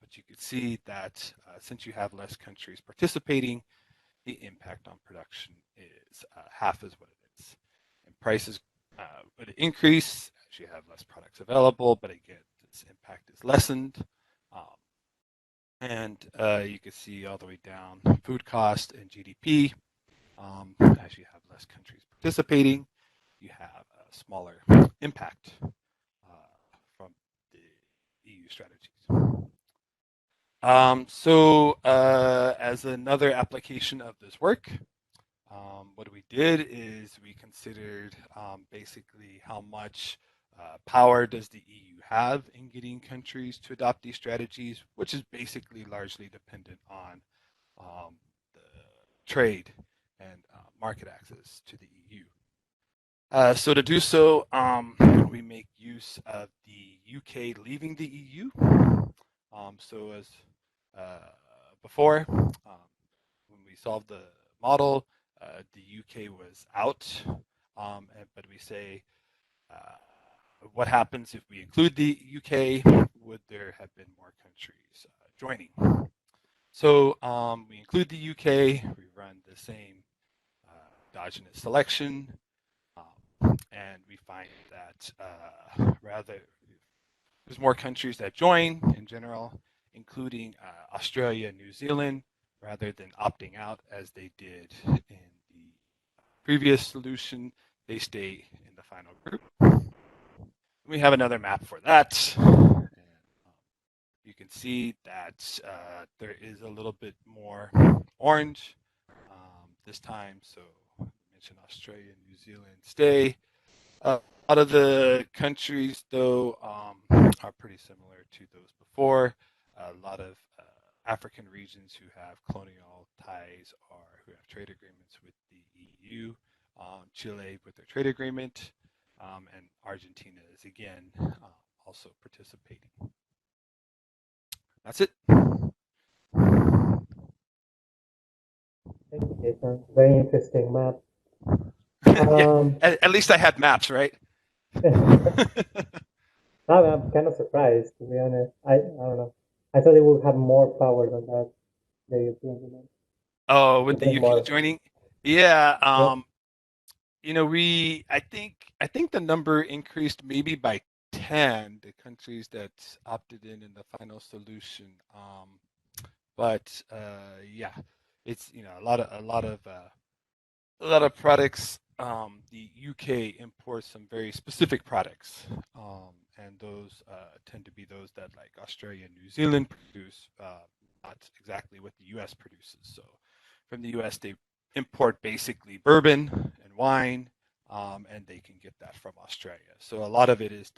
But you could see that since you have less countries participating, the impact on production is half as what it is. And prices would increase as you have less products available, but again, this impact is lessened. And you can see all the way down food cost and GDP. As you have less countries participating, you have a smaller impact from the EU strategies. So as another application of this work, what we did is we considered basically how much power does the EU have in getting countries to adopt these strategies, which is basically largely dependent on the trade and market access to the EU. So to do so, we make use of the UK leaving the EU. So as before, when we solved the model, the UK was out, but we say, what happens if we include the UK? Would there have been more countries joining? So we include the UK, we run the same endogenous selection, and we find that rather there's more countries that join in general, including Australia and New Zealand, rather than opting out as they did in the previous solution. They stay in the final group. We have another map for that. And, you can see that there is a little bit more orange this time. So I mentioned Australia and New Zealand stay. A lot of the countries, though, are pretty similar to those before. A lot of African regions who have colonial ties or who have trade agreements with the EU. Chile with their trade agreement, and Argentina is again also participating. That's it. Thank you, Jason. Very interesting map. Yeah, at least I had maps, right? I'm kind of surprised, to be honest. I don't know. I thought it would have more power than that. the European Union? Oh, with To the bring UK more. joining, yeah. Yep. I think the number increased maybe by 10, the countries that opted in the final solution. But yeah, it's a lot of products. The UK imports some very specific products, and those tend to be those that like Australia and New Zealand produce, not exactly what the US produces. So from the US, they import basically bourbon and wine, and they can get that from Australia. So a lot of it is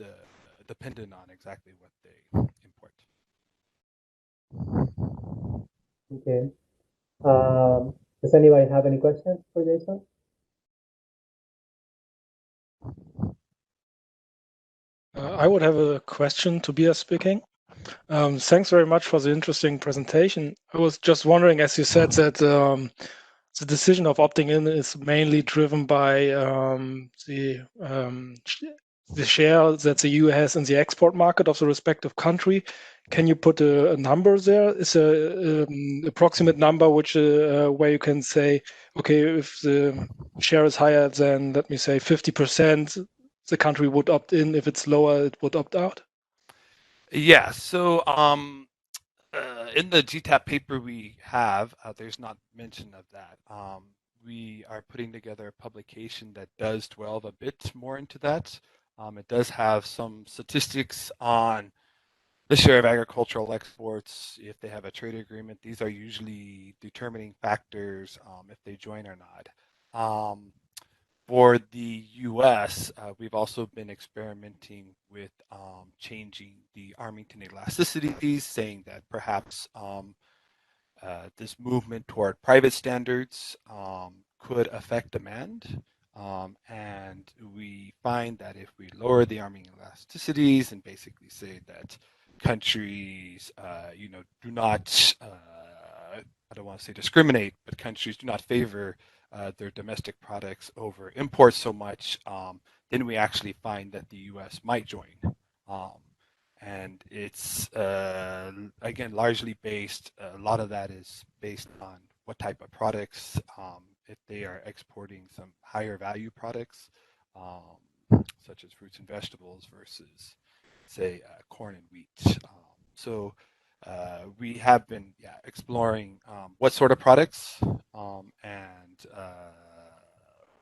dependent on exactly what they import. Okay. Does anybody have any questions for Jason? I would have a question. Tobias speaking. Thanks very much for the interesting presentation. I was just wondering, as you said, that the decision of opting in is mainly driven by the share that the EU has in the export market of the respective country. Can you put a number there? Is a approximate number which where you can say, okay, if the share is higher than, let me say, 50%, the country would opt in. If it's lower, it would opt out. Yeah. So in the GTAP paper we have, there's not mention of that. We are putting together a publication that does delve a bit more into that. It does have some statistics on the share of agricultural exports if they have a trade agreement. These are usually determining factors if they join or not. For the US, we've also been experimenting with changing the Armington elasticities, saying that perhaps this movement toward private standards could affect demand. And we find that if we lower the Armington elasticities and basically say that countries, do not, I don't want to say discriminate, but countries do not favor their domestic products over imports so much, then we actually find that the U.S. might join. And it's, again, largely based, a lot of that is based on what type of products, if they are exporting some higher value products, such as fruits and vegetables versus, say, corn and wheat. So we have been exploring what sort of products and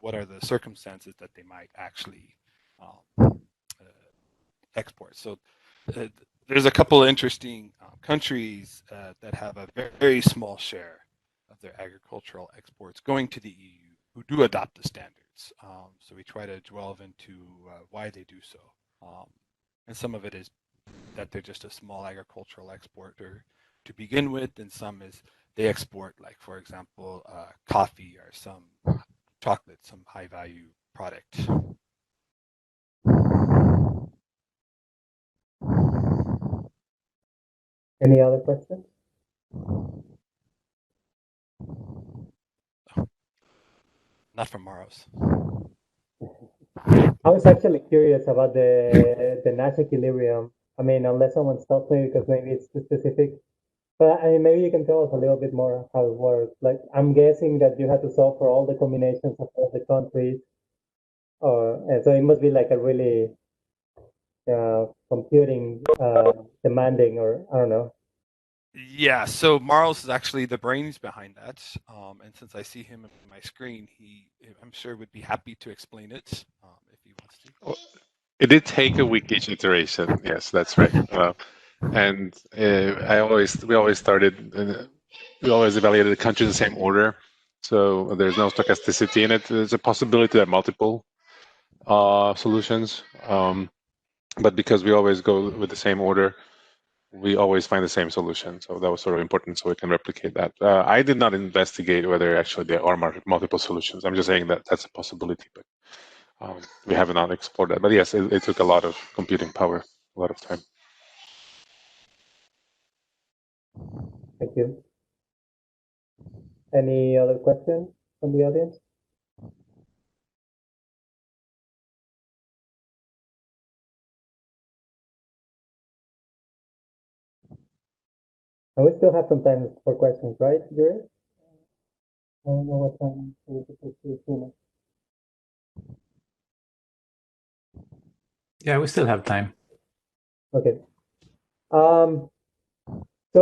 what are the circumstances that they might actually export. So there's a couple of interesting countries that have a very, very small share of their agricultural exports going to the EU who do adopt the standards. So we try to delve into why they do so. And some of it is that they're just a small agricultural exporter to begin with, and some is they export, like, for example, coffee or some chocolate, some high value product. Any other questions? Not from Maros. I was actually curious about the Nash Equilibrium. I mean, unless someone stops me because maybe it's too specific. But I mean, maybe you can tell us a little bit more how it works. Like, I'm guessing that you had to solve for all the combinations of all the countries, and so it must be like a really computing demanding, or I don't know. Yeah, so Marls is actually the brains behind that, and since I see him on my screen, I'm sure would be happy to explain it if he wants to. Well, it did take a week each iteration. Yes, that's right. And we always started, we always evaluated the countries in the same order. So there's no stochasticity in it. There's a possibility that multiple solutions, but because we always go with the same order, we always find the same solution. So that was sort of important, so we can replicate that. I did not investigate whether actually there are multiple solutions. I'm just saying that that's a possibility, but we have not explored that. But yes, it took a lot of computing power, a lot of time. Thank you. Any other questions from the audience? And we still have some time for questions, right, Yuri? I don't know what time we should proceed. Yeah, we still have time. Okay. So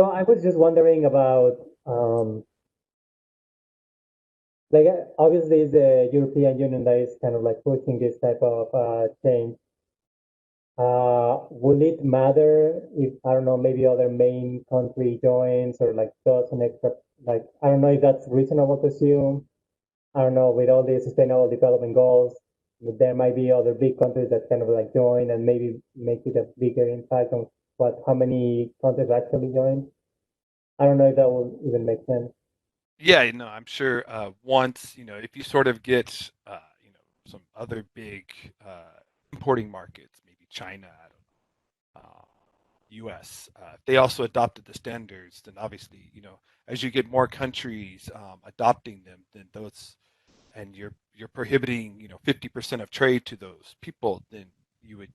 I was just wondering about like obviously the European Union that is kind of like pushing this type of change. Will it matter if I don't know maybe other main country joins or like does an extra like I don't know if that's reasonable to assume. I don't know with all the sustainable development goals, there might be other big countries that kind of like join and maybe make it a bigger impact on what how many countries actually join. I don't know if that will even make sense. Yeah, no, I'm sure once, if you sort of get, some other big importing markets, maybe China, I don't know, US, they also adopted the standards, then obviously, as you get more countries adopting them, then those, and you're prohibiting, 50% of trade to those people, then you would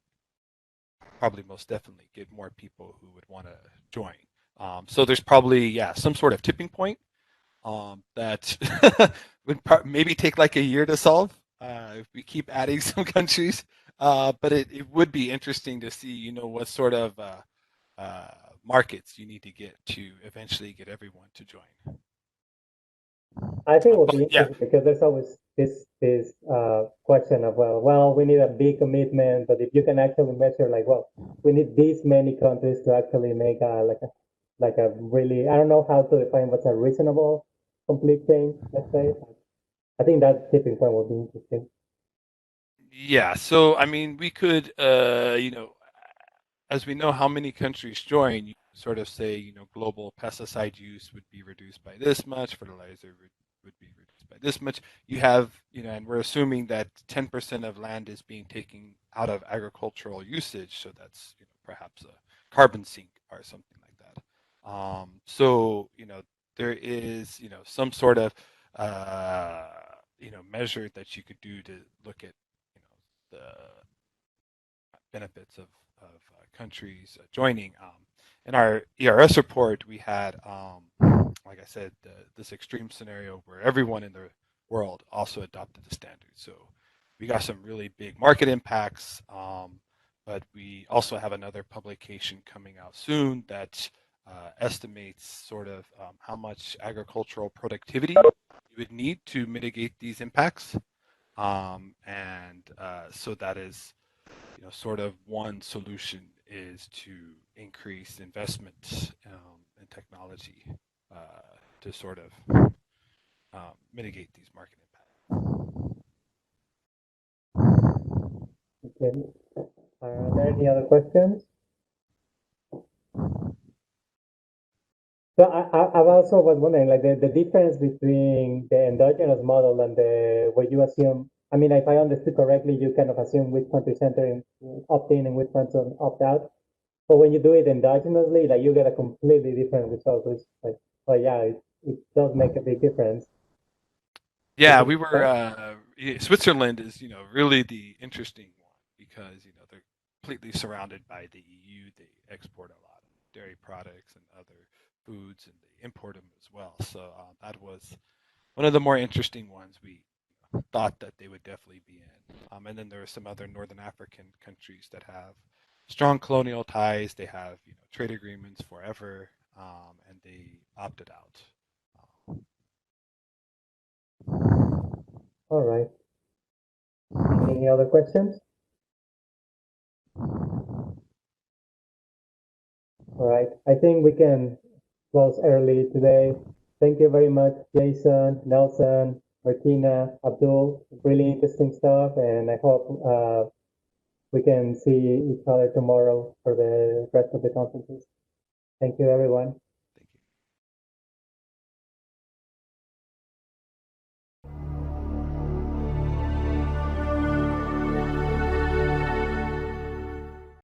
probably most definitely get more people who would want to join. So there's probably, yeah, some sort of tipping point that would maybe take like a year to solve if we keep adding some countries. But it would be interesting to see, what sort of markets you need to get to eventually get everyone to join. I think it will But be yeah, interesting because there's always this question of well we need a big commitment, but if you can actually measure like well we need these many countries to actually make like a really I don't know how to define what's a reasonable complete change, let's say. I think that tipping point will be interesting. yeah. So I mean, we could, as we know how many countries join, you sort of say, global pesticide use would be reduced by this much, fertilizer would be reduced by this much. You have, and we're assuming that 10% of land is being taken out of agricultural usage, so that's, perhaps a carbon sink or something like that. So, there is, some sort of, measure that you could do to look at, the benefits of countries joining. In our ERS report, we had, like I said, this extreme scenario where everyone in the world also adopted the standard. So we got some really big market impacts, but we also have another publication coming out soon that estimates sort of how much agricultural productivity you would need to mitigate these impacts. So that is, sort of one solution is to increase investment in technology to sort of mitigate these market impacts. Okay. Are there any other questions? So I also was wondering, like the difference between the endogenous model and the where you assume. I mean, if I understood correctly, you kind of assume which countries enter in opt in and which ones opt out. But when you do it endogenously, like you get a completely different result. Which like, oh yeah, it does make a big difference. Yeah, we were. Switzerland is, really the interesting one because they're completely surrounded by the EU. They export a lot of dairy products and other foods, and they import them as well. So that was one of the more interesting ones we thought that they would definitely be in. And then there are some other Northern African countries that have strong colonial ties. They have trade agreements forever, and they opted out. All right. Any other questions? All right. I think we can close early today. Thank you very much, Jason, Nelson, Martina, Abdul. Really interesting stuff, and I hope we can see each other tomorrow for the rest of the conferences. Thank you, everyone.